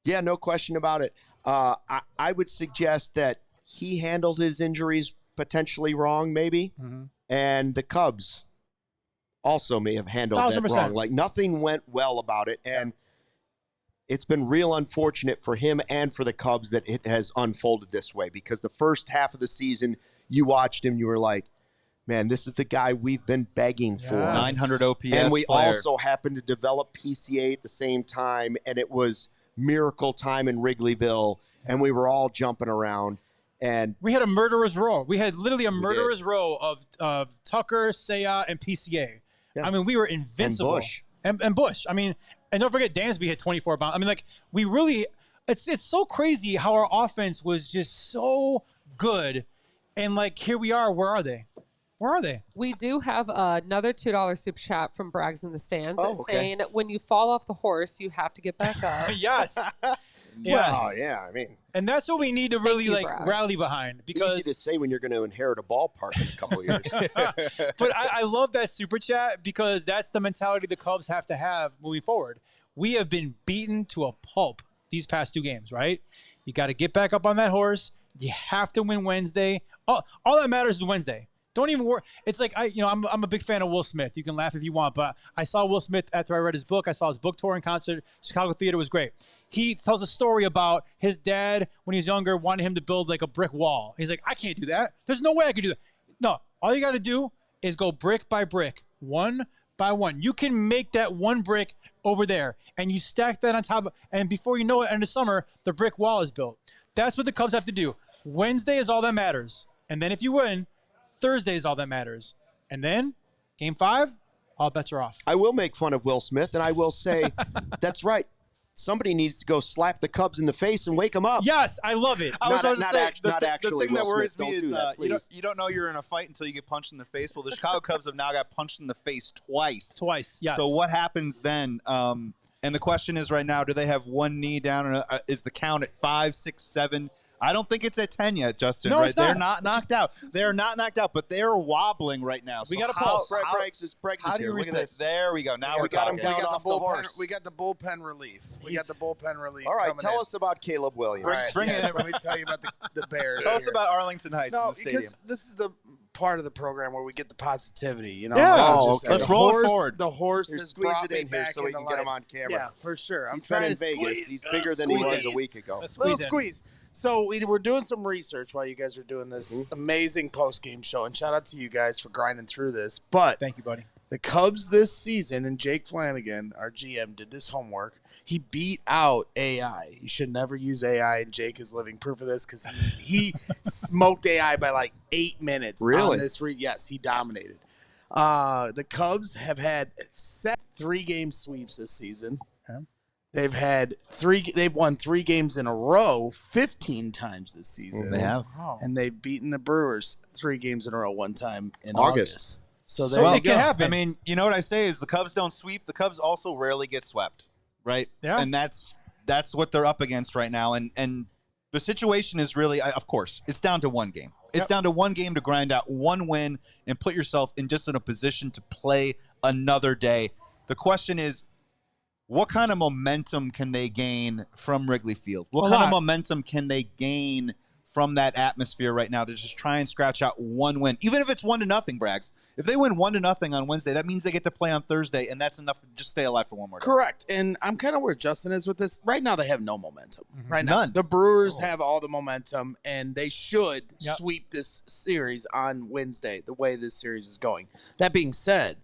Yeah, no question about it. I would suggest that he handled his injuries potentially wrong, maybe. Mm-hmm. And the Cubs also may have handled 1,000%. that wrong. Like, nothing went well about it. And it's been real unfortunate for him and for the Cubs that it has unfolded this way, because the first half of the season, you watched him, you were like, man, this is the guy we've been begging for. 900 OPS And we player. also happened to develop PCA at the same time, and it was miracle time in Wrigleyville, and we were all jumping around. And we had a murderer's row. We had literally a murderer's row of Tucker, Seiya, and PCA. Yeah. I mean, we were invincible. And Bush. I mean, and don't forget, Dansby hit 24 bombs. I mean, like, we really – it's so crazy how our offense was just so good. And, like, here we are. Where are they? Where are they? We do have another $2 super chat from Braggs in the stands saying, when you fall off the horse, you have to get back up. Yes. Well, yeah, I mean. And that's what we need to really, rally behind. Because easy to say when you're going to inherit a ballpark in a couple of years. But I love that super chat, because that's the mentality the Cubs have to have moving forward. We have been beaten to a pulp these past 2 games, right? You got to get back up on that horse. You have to win Wednesday. All that matters is Wednesday. Don't even worry. It's like, I'm a big fan of Will Smith. You can laugh if you want, but I saw Will Smith after I read his book. I saw his book tour in concert. Chicago Theater was great. He tells a story about his dad, when he was younger, wanted him to build like a brick wall. He's like, I can't do that. There's no way I can do that. No, all you got to do is go brick by brick, one by one. You can make that one brick over there, and you stack that on top, and before you know it, in the summer, the brick wall is built. That's what the Cubs have to do. Wednesday is all that matters. And then if you win, Thursday is all that matters. And then, Game 5, all bets are off. I will make fun of Will Smith, and I will say, that's right. Somebody needs to go slap the Cubs in the face and wake them up. Yes, I love it. I was about to say, not actually. The thing that Will worries Smith, me is you don't know you're in a fight until you get punched in the face. Well, the Chicago Cubs have now got punched in the face twice. Twice, yes. So what happens then? And the question is right now, do they have one knee down? Is the count at 5, 6, 7? I don't think it's at 10 yet, Justin. No, right? it's not. They're not knocked out. They're not knocked out, but they're wobbling right now. We got a pulse. Braggs is how do you here. reset? There we go. Now we're got him talking. down off the horse. We got the bullpen relief. All right, tell us about Caleb Williams. All right, Bring it in. Let me tell you about the Bears. Tell us about Arlington Heights in the stadium. Because this is the part of the program where we get the positivity. You know, Yeah. Let's roll it forward. The horse Here, has squeeze brought it me in here back so we into can get him life. on camera. Yeah, for sure. I'm He's trying been in to Vegas. squeeze. He's bigger than he was Squeeze. a week ago. Let's Little squeeze in. squeeze. So we were doing some research while you guys were doing this amazing post-game show, and shout out to you guys for grinding through this. But Thank you, buddy. the Cubs this season, and Jake Flanagan, our GM, did this homework. He beat out AI. You should never use AI, and Jake is living proof of this because he smoked AI by like 8 minutes. Really? On this yes, he dominated. The Cubs have had 3-game sweeps this season. Okay. They've won 3 games in a row 15 times this season. They have. Wow. And they've beaten the Brewers 3 games in a row one time in August. So there you it go. can happen. I mean, you know what I say is the Cubs don't sweep. The Cubs also rarely get swept, right? Yeah. And that's what they're up against right now. And the situation is really, of course, it's down to one game. It's down to one game to grind out one win and put yourself in a position to play another day. The question is, what kind of momentum can they gain from Wrigley Field? What kind of momentum can they gain from that atmosphere right now to just try and scratch out one win? Even if it's 1-0, Braggs. If they win 1-0 on Wednesday, that means they get to play on Thursday, and that's enough to just stay alive for one more day. Correct. And I'm kind of where Justin is with this. Right now, they have no momentum. Right now, None. the Brewers have all the momentum, and they should sweep this series on Wednesday, the way this series is going. That being said,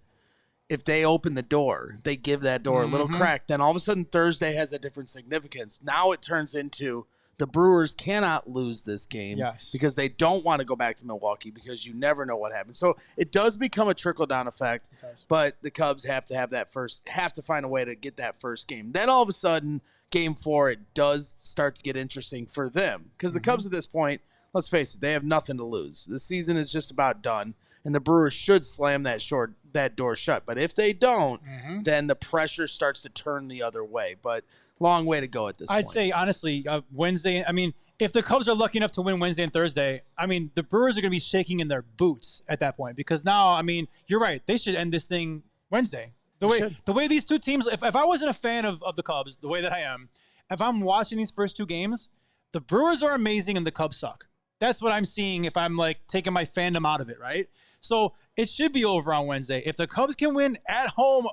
if they open the door, they give that door a little crack, then all of a sudden Thursday has a different significance. Now it turns into the Brewers cannot lose this game because they don't want to go back to Milwaukee because you never know what happens. So it does become a trickle-down effect, but the Cubs have to find a way to get that first game. Then all of a sudden, Game 4, it does start to get interesting for them because the Cubs at this point, let's face it, they have nothing to lose. The season is just about done, and the Brewers should slam that door shut. But if they don't, then the pressure starts to turn the other way. But long way to go at this point. I'd say, honestly, Wednesday, I mean, if the Cubs are lucky enough to win Wednesday and Thursday, I mean, the Brewers are going to be shaking in their boots at that point because now, I mean, you're right. They should end this thing Wednesday. The way these two teams, if I wasn't a fan of the Cubs, the way that I am, if I'm watching these first 2 games, the Brewers are amazing and the Cubs suck. That's what I'm seeing if I'm, like, taking my fandom out of it, right? So it should be over on Wednesday. If the Cubs can win at home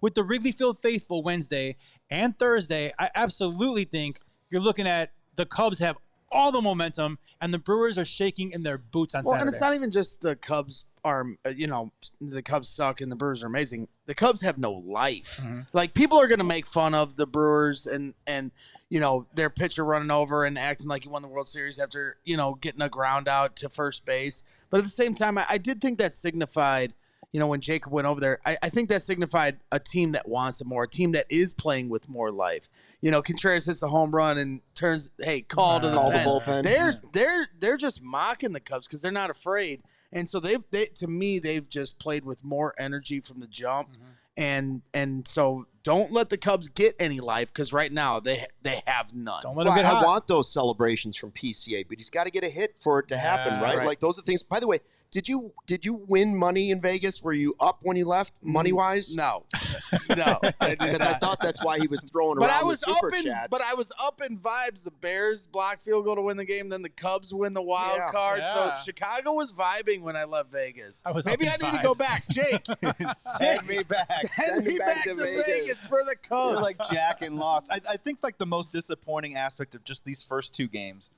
with the Wrigley Field faithful Wednesday and Thursday, I absolutely think you're looking at the Cubs have all the momentum and the Brewers are shaking in their boots on Saturday. And it's not even just the Cubs are, the Cubs suck and the Brewers are amazing. The Cubs have no life. Like, people are going to make fun of the Brewers and their pitcher running over and acting like he won the World Series after, getting a ground out to first base. But at the same time, I did think that signified, when Jacob went over there, I think that signified a team that wants it more, a team that is playing with more life. Contreras hits a home run and turns, call to the bullpen. They're just mocking the Cubs because they're not afraid. And so they've just played with more energy from the jump. And so don't let the Cubs get any life because right now they have none. Don't let them get hot. I want those celebrations from PCA, but he's got to get a hit for it to happen, right? Like, those are things. By the way, did you win money in Vegas? Were you up when you left, money-wise? No. Because I thought that's why he was throwing around the super chats. But I was up in vibes. The Bears block field goal to win the game, then the Cubs win the wild card. Yeah. So Chicago was vibing when I left Vegas. Maybe I need to vibes. go back. Jake, Send me back. send me back to Vegas for the Cubs. You're like Jack and lost. I think like the most disappointing aspect of just these first 2 games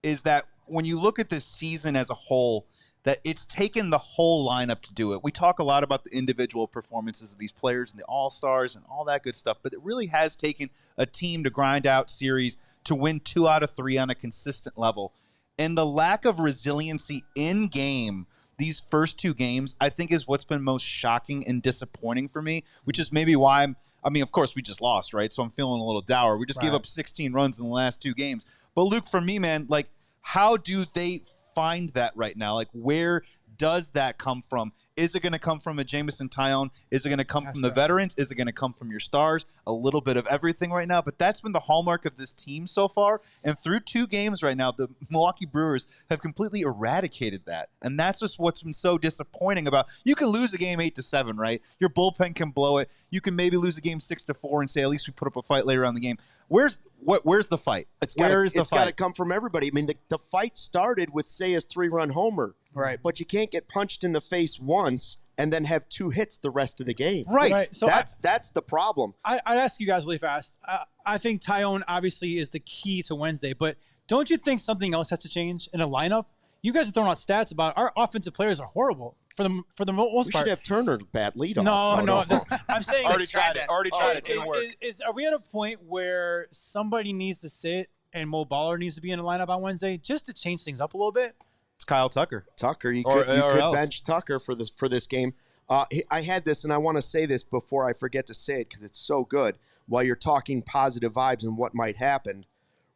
is that when you look at this season as a whole, that it's taken the whole lineup to do it. We talk a lot about the individual performances of these players and the all-stars and all that good stuff, but it really has taken a team to grind out series to win 2 out of 3 on a consistent level. And the lack of resiliency in game these first 2 games, I think, is what's been most shocking and disappointing for me, which is maybe why of course, we just lost, right? So I'm feeling a little dour. We just gave up 16 runs in the last 2 games. But Luke, for me, man, like, how do they find that right now? Like, where does that come from? Is it going to come from a Jameson Taillon? Is it going to come from the veterans? Is it going to come from your stars? A little bit of everything right now. But that's been the hallmark of this team so far. And through 2 games right now, the Milwaukee Brewers have completely eradicated that. And that's just what's been so disappointing about. You can lose a game 8-7, right? Your bullpen can blow it. You can maybe lose a game 6-4 and say, at least we put up a fight later on in the game. Where's the fight? It's got to come from everybody. I mean, the fight started with Seiya's 3-run homer. Right. But you can't get punched in the face once and then have 2 hits the rest of the game. Right. So that's the problem. I'd ask you guys really fast. I think Taillon obviously is the key to Wednesday, but don't you think something else has to change in a lineup? You guys are throwing out stats about our offensive players are horrible for the most part. We should have Turner bat leadoff. No. I'm saying Already tried it. Didn't work. Are we at a point where somebody needs to sit and Mo Baller needs to be in the lineup on Wednesday just to change things up a little bit? It's Kyle Tucker. You Or could else. bench Tucker for this game. I had this, and I want to say this before I forget to say it because it's so good. While you're talking positive vibes and what might happen,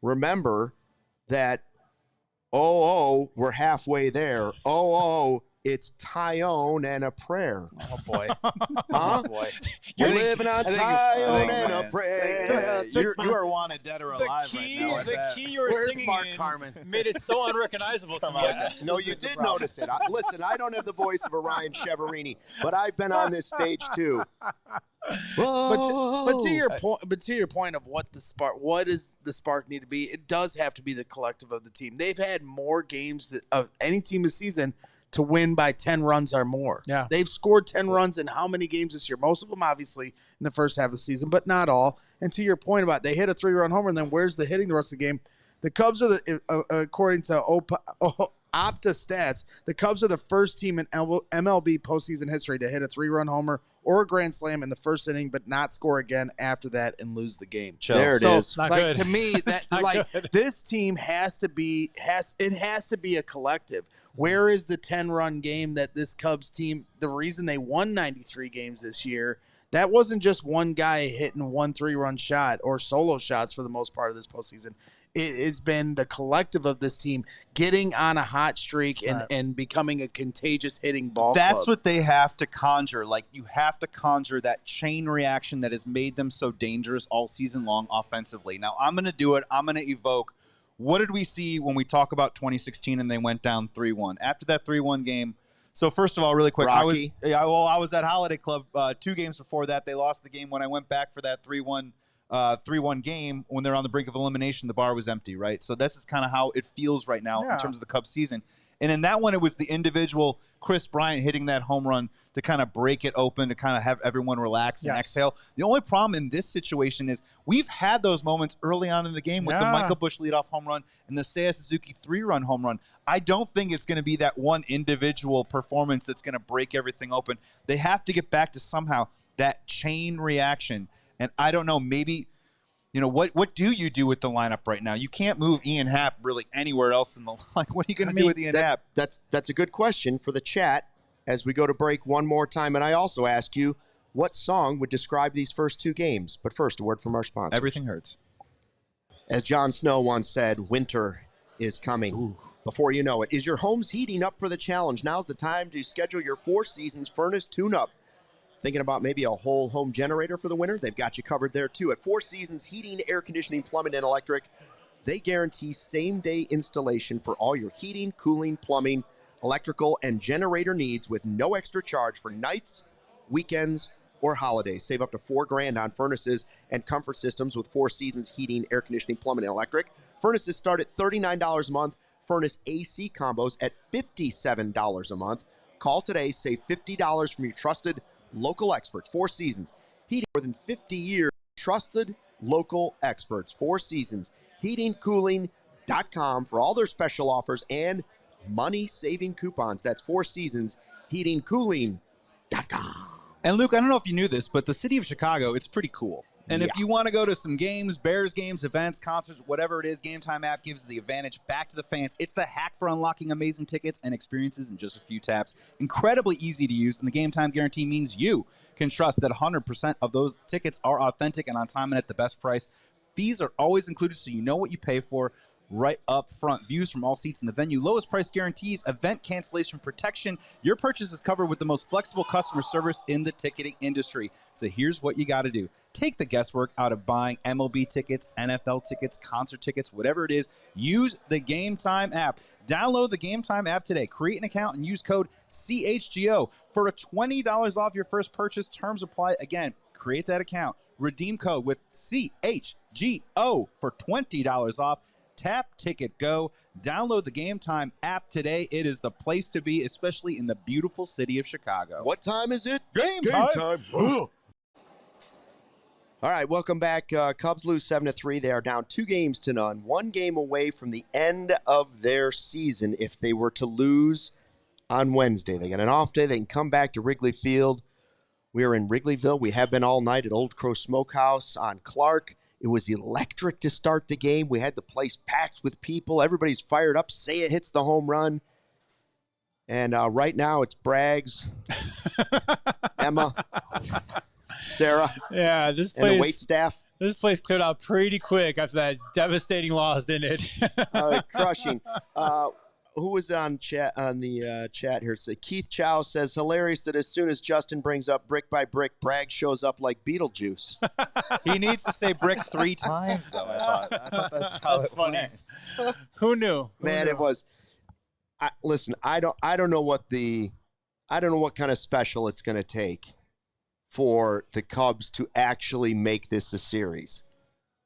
remember that, we're halfway there. It's Taillon and a prayer. Oh, boy. Huh? Oh, boy. You're living on Taillon and a prayer. You are wanted dead or alive right now. The key you were Where's singing Mark in Carmen? made it so unrecognizable to me. No, you did notice it. Listen, I don't have the voice of a Ryan Cheverini, but I've been on this stage too. But to your point of what does the spark need to be? It does have to be the collective of the team. They've had more games of any team this season to win by 10 runs or more. Yeah. They've scored 10 runs in how many games this year? Most of them, obviously, in the first half of the season, but not all. And to your point about they hit a 3-run homer, and then where's the hitting the rest of the game? The Cubs are, according to Opta stats, the Cubs are the first team in MLB postseason history to hit a 3-run homer or a grand slam in the first inning, but not score again after that and lose the game. There it is. Not like good. to me, that this team has to be a collective. Where is the 10-run game that this Cubs team? The reason they won 93 games this year, that wasn't just one guy hitting 1 3-run shot or solo shots for the most part of this postseason. It's been the collective of this team getting on a hot streak and becoming a contagious hitting ball That's club. what they have to conjure. Like, you have to conjure that chain reaction that has made them so dangerous all season long offensively. Now, I'm going to do it. I'm going to evoke. What did we see when we talk about 2016 and they went down 3-1? After that 3-1 game, so first of all, really quick, I was at Holiday Club 2 games before that. They lost the game. When I went back for that 3-1 game, when they're on the brink of elimination, the bar was empty, right? So this is kind of how it feels right now in terms of the Cubs season. And in that one, it was the individual Chris Bryant hitting that home run to kind of break it open, to kind of have everyone relax and exhale. The only problem in this situation is we've had those moments early on in the game with the Michael Busch leadoff home run and the Seiya Suzuki 3-run home run. I don't think it's going to be that one individual performance that's going to break everything open. They have to get back to somehow that chain reaction. And I don't know, maybe – what do you do with the lineup right now? You can't move Ian Happ really anywhere else in the like. What are you going to do with Ian Happ? That's a good question for the chat as we go to break one more time. And I also ask you, what song would describe these first 2 games? But first, a word from our sponsor. Everything hurts. As Jon Snow once said, winter is coming. Ooh. Before you know it. Is your home's heating up for the challenge? Now's the time to schedule your 4 Seasons furnace tune-up. Thinking about maybe a whole home generator for the winter? They've got you covered there, too. At 4 Seasons Heating, Air Conditioning, Plumbing, and Electric, they guarantee same-day installation for all your heating, cooling, plumbing, electrical, and generator needs with no extra charge for nights, weekends, or holidays. Save up to $4,000 on furnaces and comfort systems with 4 Seasons Heating, Air Conditioning, Plumbing, and Electric. Furnaces start at $39 a month. Furnace AC combos at $57 a month. Call today. Save $50 from your trusted local experts. 4 Seasons Heating, more than 50 years. Trusted local experts. 4 Seasons Heatingcooling.com for all their special offers and money-saving coupons. That's 4 Seasons Heatingcooling.com. And Luke, I don't know if you knew this, but the city of Chicago, it's pretty cool. And if you want to go to some games, Bears games, events, concerts, whatever it is, Game Time app gives the advantage back to the fans. It's the hack for unlocking amazing tickets and experiences in just a few taps. Incredibly easy to use, and the Game Time guarantee means you can trust that 100% of those tickets are authentic and on time and at the best price. Fees are always included, so you know what you pay for right up front. Views from all seats in the venue, lowest price guarantees, event cancellation protection. Your purchase is covered with the most flexible customer service in the ticketing industry. So here's what you got to do. Take the guesswork out of buying MLB tickets, NFL tickets, concert tickets, whatever it is. Use the Game Time app. Download the Game Time app today. Create an account and use code CHGO for a $20 off your first purchase. Terms apply. Again, create that account. Redeem code with CHGO for $20 off. Tap, ticket, go. Download the Game Time app today. It is the place to be, especially in the beautiful city of Chicago. What time is it? Game time. All right, welcome back. Cubs lose 7-3. They are down 2-0. 1 game away from the end of their season if they were to lose on Wednesday. They got an off day. They can come back to Wrigley Field. We are in Wrigleyville. We have been all night at Old Crow Smokehouse on Clark. It was electric to start the game. We had the place packed with people. Everybody's fired up. Seiya hits the home run. And right now it's Braggs, Emma, Sarah, Yeah, this and the wait place staff. this place cleared out pretty quick after that devastating loss, didn't it? Crushing. Who was on the chat here? So Keith Chow says, hilarious that as soon as Justin brings up brick by brick, Bragg shows up like Beetlejuice. He needs to say brick 3 times, though. I thought that's how That's it funny. went. Who knew? Man, it was. Listen, I don't know what kind of special it's going to take for the Cubs to actually make this a series.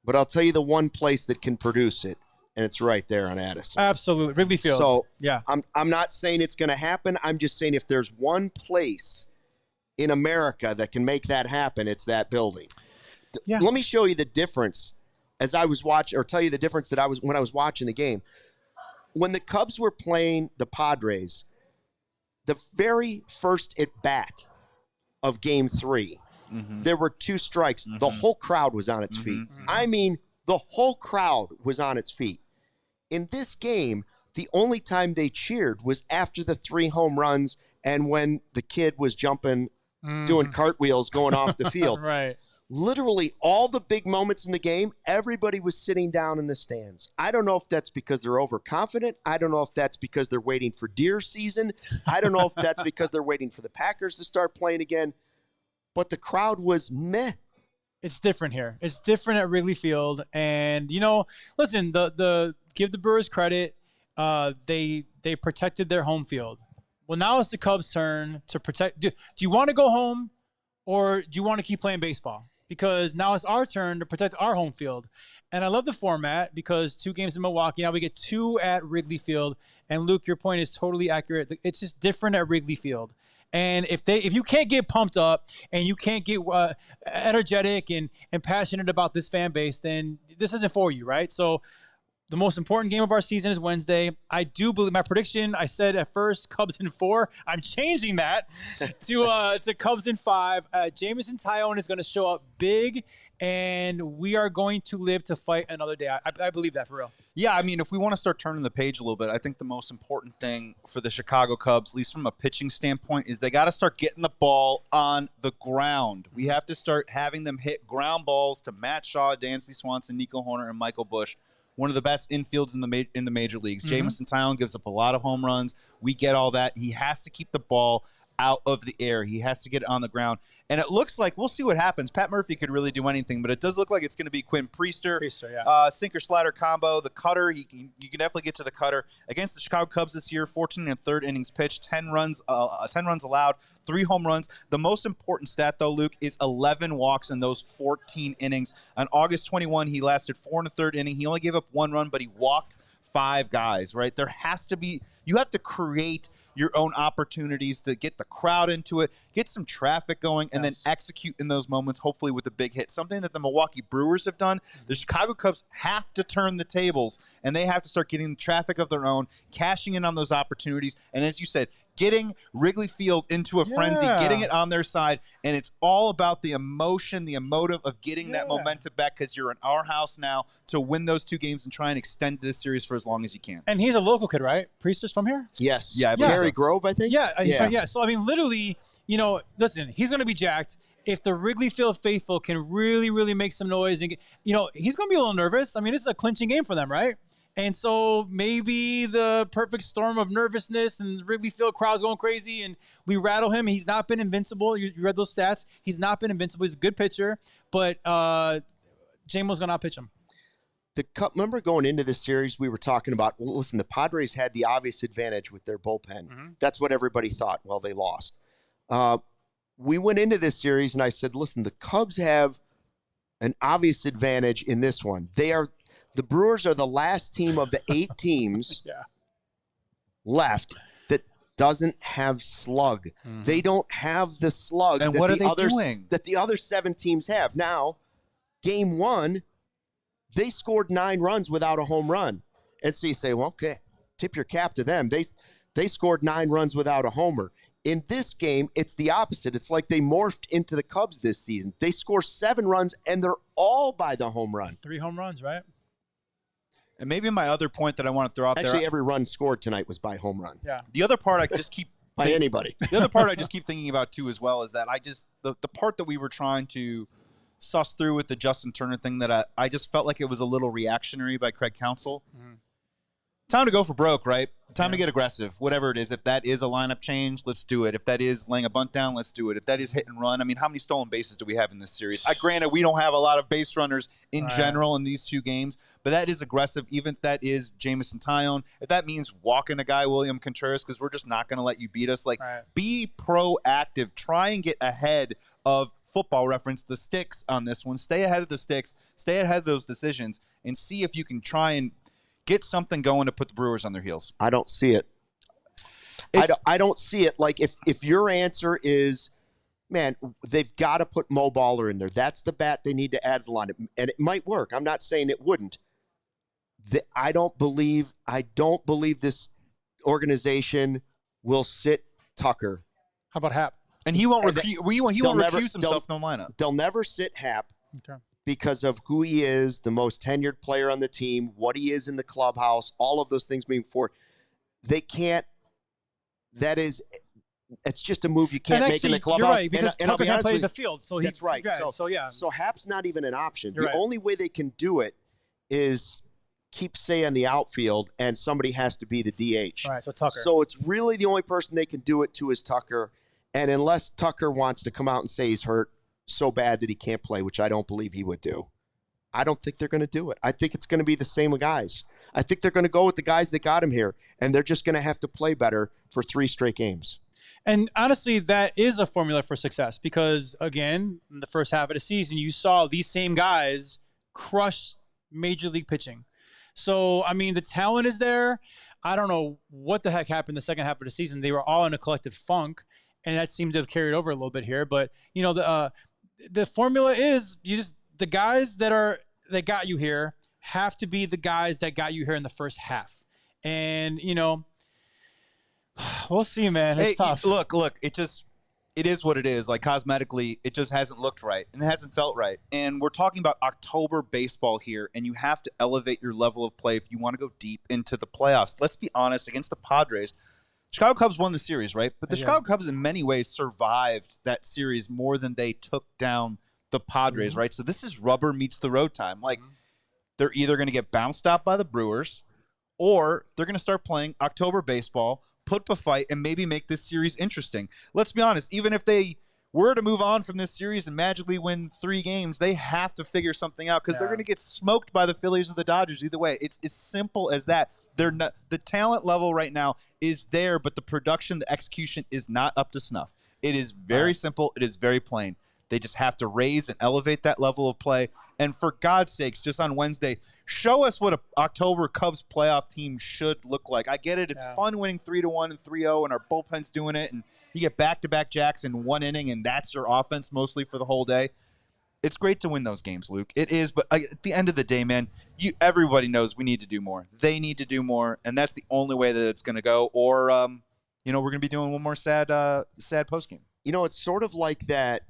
But I'll tell you the one place that can produce it, and it's right there on Addison. Absolutely. Wrigley Field. So yeah. I'm not saying it's going to happen. I'm just saying if there's one place in America that can make that happen, it's that building. Yeah. Let me show you the difference as I was watching, or tell you the difference that when I was watching the game. When the Cubs were playing the Padres, the very first at bat of Game 3, there were 2 strikes. The whole crowd was on its feet. I mean, the whole crowd was on its feet. In this game, the only time they cheered was after the 3 home runs and when the kid was jumping, doing cartwheels going off the field. Right. Literally all the big moments in the game, everybody was sitting down in the stands. I don't know if that's because they're overconfident. I don't know if that's because they're waiting for deer season. I don't know if that's because they're waiting for the Packers to start playing again. But the crowd was meh. It's different here. It's different at Wrigley Field. And, listen, the give the Brewers credit. They protected their home field. Well, now it's the Cubs' turn to protect. Do you want to go home or do you want to keep playing baseball? Because now it's our turn to protect our home field. And I love the format because 2 games in Milwaukee. Now we get 2 at Wrigley Field. And, Luke, your point is totally accurate. It's just different at Wrigley Field. And if you can't get pumped up and you can't get energetic and passionate about this fan base, then this isn't for you, right? So the most important game of our season is Wednesday. I do believe my prediction, I said at first Cubs in 4. I'm changing that to Cubs in 5. Jameson Taillon is going to show up big, and we are going to live to fight another day. I believe that for real. Yeah, I mean, if we want to start turning the page a little bit, I think the most important thing for the Chicago Cubs, at least from a pitching standpoint, is they got to start getting the ball on the ground. We have to start having them hit ground balls to Matt Shaw, Dansby, Swanson, Nico Hoerner, and Michael Busch. One of the best infields in the major leagues. Jameson Taillon gives up a lot of home runs. We get all that. He has to keep the ball out of the air. He has to get it on the ground. And it looks like, we'll see what happens. Pat Murphy could really do anything, but it does look like it's going to be Quinn Priester. Sinker-slider combo. The cutter, you can definitely get to the cutter. Against the Chicago Cubs this year, 14 1/3 innings pitched, 10 runs allowed, 3 home runs. The most important stat, though, Luke, is 11 walks in those 14 innings. On August 21, he lasted 4 1/3 inning. He only gave up 1 run, but he walked 5 guys, right? There has to be, you have to create your own opportunities to get the crowd into it, get some traffic going, and then execute in those moments, hopefully with a big hit. Something that the Milwaukee Brewers have done. The Chicago Cubs have to turn the tables, and they have to start getting the traffic of their own, cashing in on those opportunities, and as you said, getting Wrigley Field into a frenzy, getting it on their side, and it's all about the emotion, the emotive of getting that momentum back because you're in our house now to win those 2 games and try and extend this series for as long as you can. And he's a local kid, right? Priester's from here? Yes. Yeah, I believe Gary Grove, I think. Yeah. So, I mean, literally, listen, he's going to be jacked. If the Wrigley Field faithful can really, really make some noise, and he's going to be a little nervous. I mean, this is a clinching game for them, right? And so maybe the perfect storm of nervousness and the Wrigley Field crowd's going crazy and we rattle him. He's not been invincible. You read those stats. He's not been invincible. He's a good pitcher, but Jamo's going to outpitch him. Remember going into this series, we were talking about, well, listen, the Padres had the obvious advantage with their bullpen. That's what everybody thought. Well, they lost. We went into this series, and I said, listen, the Cubs have an obvious advantage in this one. The Brewers are the last team of the 8 teams left that doesn't have slug. They don't have the slug and what are they doing? That the other 7 teams have. Now, Game 1, they scored 9 runs without a home run. And so you say, well, okay, tip your cap to them. They scored 9 runs without a homer. In this game, it's the opposite. It's like they morphed into the Cubs this season. They score 7 runs, and they're all by the home run. 3 home runs, right? And maybe my other point that I want to throw out there. Actually, every run scored tonight was by home run. Yeah. The other part I just keep by anybody. The other part I just keep thinking about too as well is that the part that we were trying to suss through with the Justin Turner thing that I just felt like it was a little reactionary by Craig Counsell. Mm-hmm. Time to go for broke, right? Time to get aggressive, whatever it is. If that is a lineup change, let's do it. If that is laying a bunt down, let's do it. If that is hit and run, I mean, how many stolen bases do we have in this series? Granted, we don't have a lot of base runners in general in these two games, but that is aggressive, even if that is Jameson Taillon. If that means walking a guy, William Contreras, because we're just not going to let you beat us. Be proactive. Try and get ahead of Football Reference, the sticks on this one. Stay ahead of the sticks. Stay ahead of those decisions and see if you can try and get something going to put the Brewers on their heels. I don't see it. I don't see it. Like, if your answer is, man, they've got to put Mo Baller in there. That's the bat they need to add to the lineup. And it might work. I'm not saying it wouldn't. I don't believe this organization will sit Tucker. How about Hap? And he won't recuse himself from the lineup. They'll never sit Hap. Okay. Because of who he is, the most tenured player on the team, what he is in the clubhouse, all of those things moving forward. They can't – it's just a move you can't make in the clubhouse. You're right, because Tucker can't play the field. So that's right. So Hap's not even an option. The only way they can do it is keep Seiya in the outfield, and somebody has to be the DH. Right, so Tucker. So it's really the only person they can do it to is Tucker. And unless Tucker wants to come out and say he's hurt so bad that he can't play, which I don't believe he would do, I don't think they're going to do it. I think it's going to be the same guys. I think they're going to go with the guys that got him here, and they're just going to have to play better for 3 straight games. And honestly, that is a formula for success because, again, in the first half of the season, you saw these same guys crush Major League pitching. So, I mean, the talent is there. I don't know what the heck happened the second half of the season. They were all in a collective funk, and that seemed to have carried over a little bit here. But, you know, the formula is the guys that got you here have to be the guys that got you here in the first half. And, you know, we'll see, man. It's tough. Look, it is what it is. Like, cosmetically, it just hasn't looked right and it hasn't felt right. And we're talking about October baseball here, and you have to elevate your level of play if you want to go deep into the playoffs. Let's be honest, against the Padres, Chicago Cubs won the series, right? But the Chicago Cubs in many ways survived that series more than they took down the Padres, right? So this is rubber meets the road time. Like, they're either going to get bounced out by the Brewers or they're going to start playing October baseball, put up a fight, and maybe make this series interesting. Let's be honest, even if they were to move on from this series and magically win 3 games, they have to figure something out because they're going to get smoked by the Phillies or the Dodgers either way. It's as simple as that. They're not, the talent level right now is there, but the production, the execution is not up to snuff. It is very simple. It is very plain. They just have to raise and elevate that level of play. And for God's sakes, just on Wednesday, show us what an October Cubs playoff team should look like. I get it. It's fun winning 3-1 and 3-0, and our bullpen's doing it. And you get back-to-back jacks in 1 inning, and that's your offense mostly for the whole day. It's great to win those games, Luke. It is. But at the end of the day, man, everybody knows we need to do more. They need to do more, and that's the only way that it's going to go. Or, we're going to be doing one more sad postgame. You know, it's sort of like that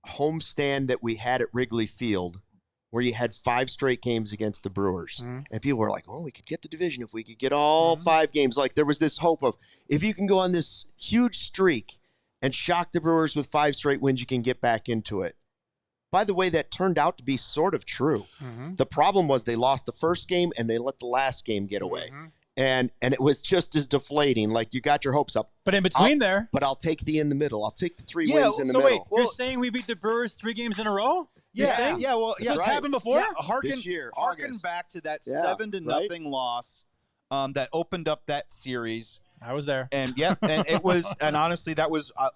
homestand that we had at Wrigley Field where you had 5 straight games against the Brewers. And people were like, oh, we could get the division if we could get all 5 games. Like, there was this hope of, if you can go on this huge streak and shock the Brewers with 5 straight wins, you can get back into it. By the way, that turned out to be sort of true. The problem was they lost the first game and they let the last game get away. And it was just as deflating. Like, you got your hopes up. But in between But I'll take the in the middle. I'll take the 3 wins in the middle. Wait, you're saying we beat the Brewers 3 games in a row? It's happened before? Yeah, harken back to that 7-0 loss that opened up that series. I was there. And it was, and honestly, that was I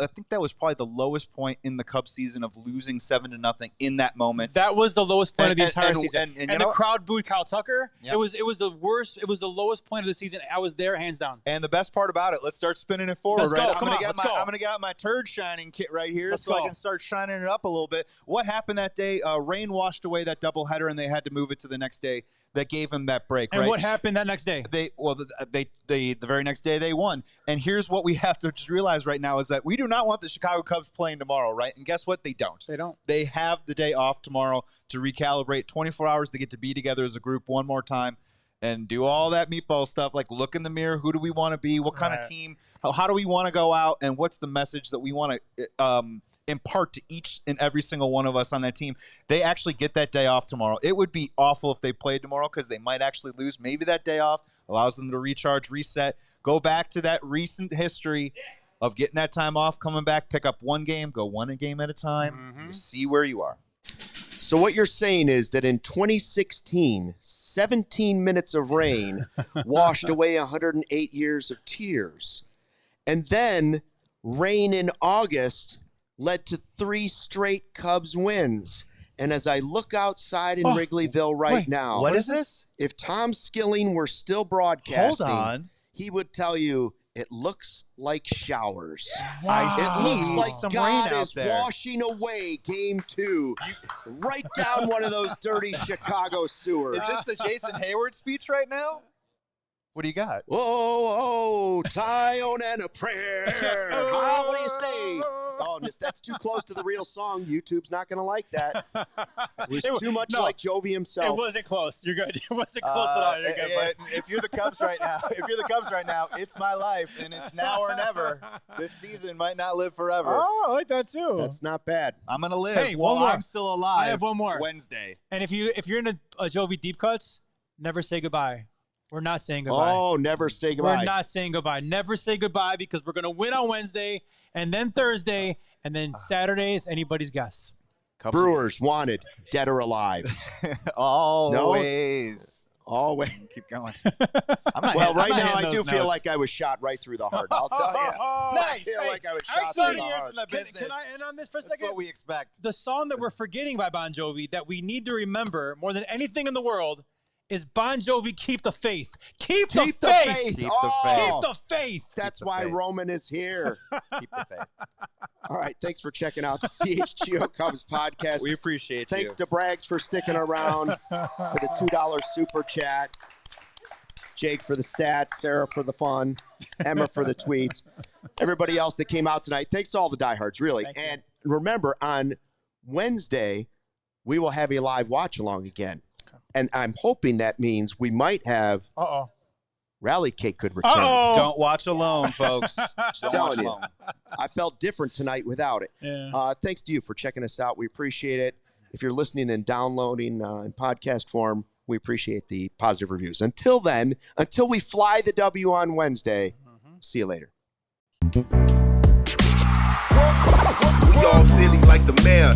think that was probably the lowest point in the Cubs season of losing 7-0 in that moment. That was the lowest point of the entire season. And the crowd booed Kyle Tucker. Yep. It was the worst. It was the lowest point of the season. I was there, hands down. And the best part about it, let's start spinning it forward, right? I'm gonna get out my turd shining kit right here I can start shining it up a little bit. What happened that day? Rain washed away that doubleheader, and they had to move it to the next day. That gave him that break, and right? what happened that next day? The very next day they won. And here's what we have to just realize right now is that we do not want the Chicago Cubs playing tomorrow, right? And guess what? They don't. They don't. They have the day off tomorrow to recalibrate. 24 hours to get to be together as a group one more time and do all that meatball stuff, like look in the mirror. Who do we want to be? What kind of team? How do we want to go out? And what's the message that we want to impart to each and every single one of us on that team? They actually get that day off tomorrow. It would be awful if they played tomorrow because they might actually lose. Maybe that day off allows them to recharge, reset, go back to that recent history of getting that time off, coming back, pick up one game, go one game at a time, see where you are. So what you're saying is that in 2016, 17 minutes of rain washed away 108 years of tears. And then rain in August led to 3 straight Cubs wins. And as I look outside in Wrigleyville right now, What is this? If Tom Skilling were still broadcasting, Hold on. he would tell you it looks like showers. Wow. It looks like some God rain out is there. washing away Game 2 right down one of those dirty Chicago sewers. Is this the Jason Hayward speech right now? What do you got? Oh, Taillon and a prayer. What do you say? Oh, that's too close to the real song. YouTube's not going to like that. It was too much like Jovi himself. It wasn't close. You're good. It wasn't close at all. You're good. Bud. If you're the Cubs right now, it's my life, and it's now or never. This season might not live forever. Oh, I like that too. That's not bad. I'm gonna live. Hey, while one more. I'm still alive. I have one more. Wednesday. And if you're in a Jovi deep cuts, never say goodbye. We're not saying goodbye. Oh, never say goodbye. We're not saying goodbye. Never say goodbye because we're gonna win on Wednesday and then Thursday and then Saturday is anybody's guess. Brewers wanted, dead or alive. Always. Always. Keep going. Well, right now I do feel like I was shot right through the heart. I'll tell you. Nice. I feel like I was I'm shot through 30 the years heart. in the business. Can I end on this for a That's second? what we expect. The song that we're forgetting by Bon Jovi that we need to remember more than anything in the world is Bon Jovi, Keep the Faith. Keep the faith. Keep the faith. Keep the faith. That's the why faith. Roman is here. Keep the faith. All right. Thanks for checking out the CHGO Cubs podcast. We appreciate Thanks you. to Braggs for sticking around for the $2 super chat. Jake for the stats, Sarah for the fun, Emma for the tweets, everybody else that came out tonight. Thanks to all the diehards, really. And remember, on Wednesday, we will have a live watch along again. And I'm hoping that means we might have Rally Cake could return. Don't watch alone, folks. Don't Telling watch you. alone. I felt different tonight without it. Yeah. Thanks to you for checking us out. We appreciate it. If you're listening and downloading in podcast form, we appreciate the positive reviews. Until then, until we fly the W on Wednesday, see you later. Y'all silly like the mayor.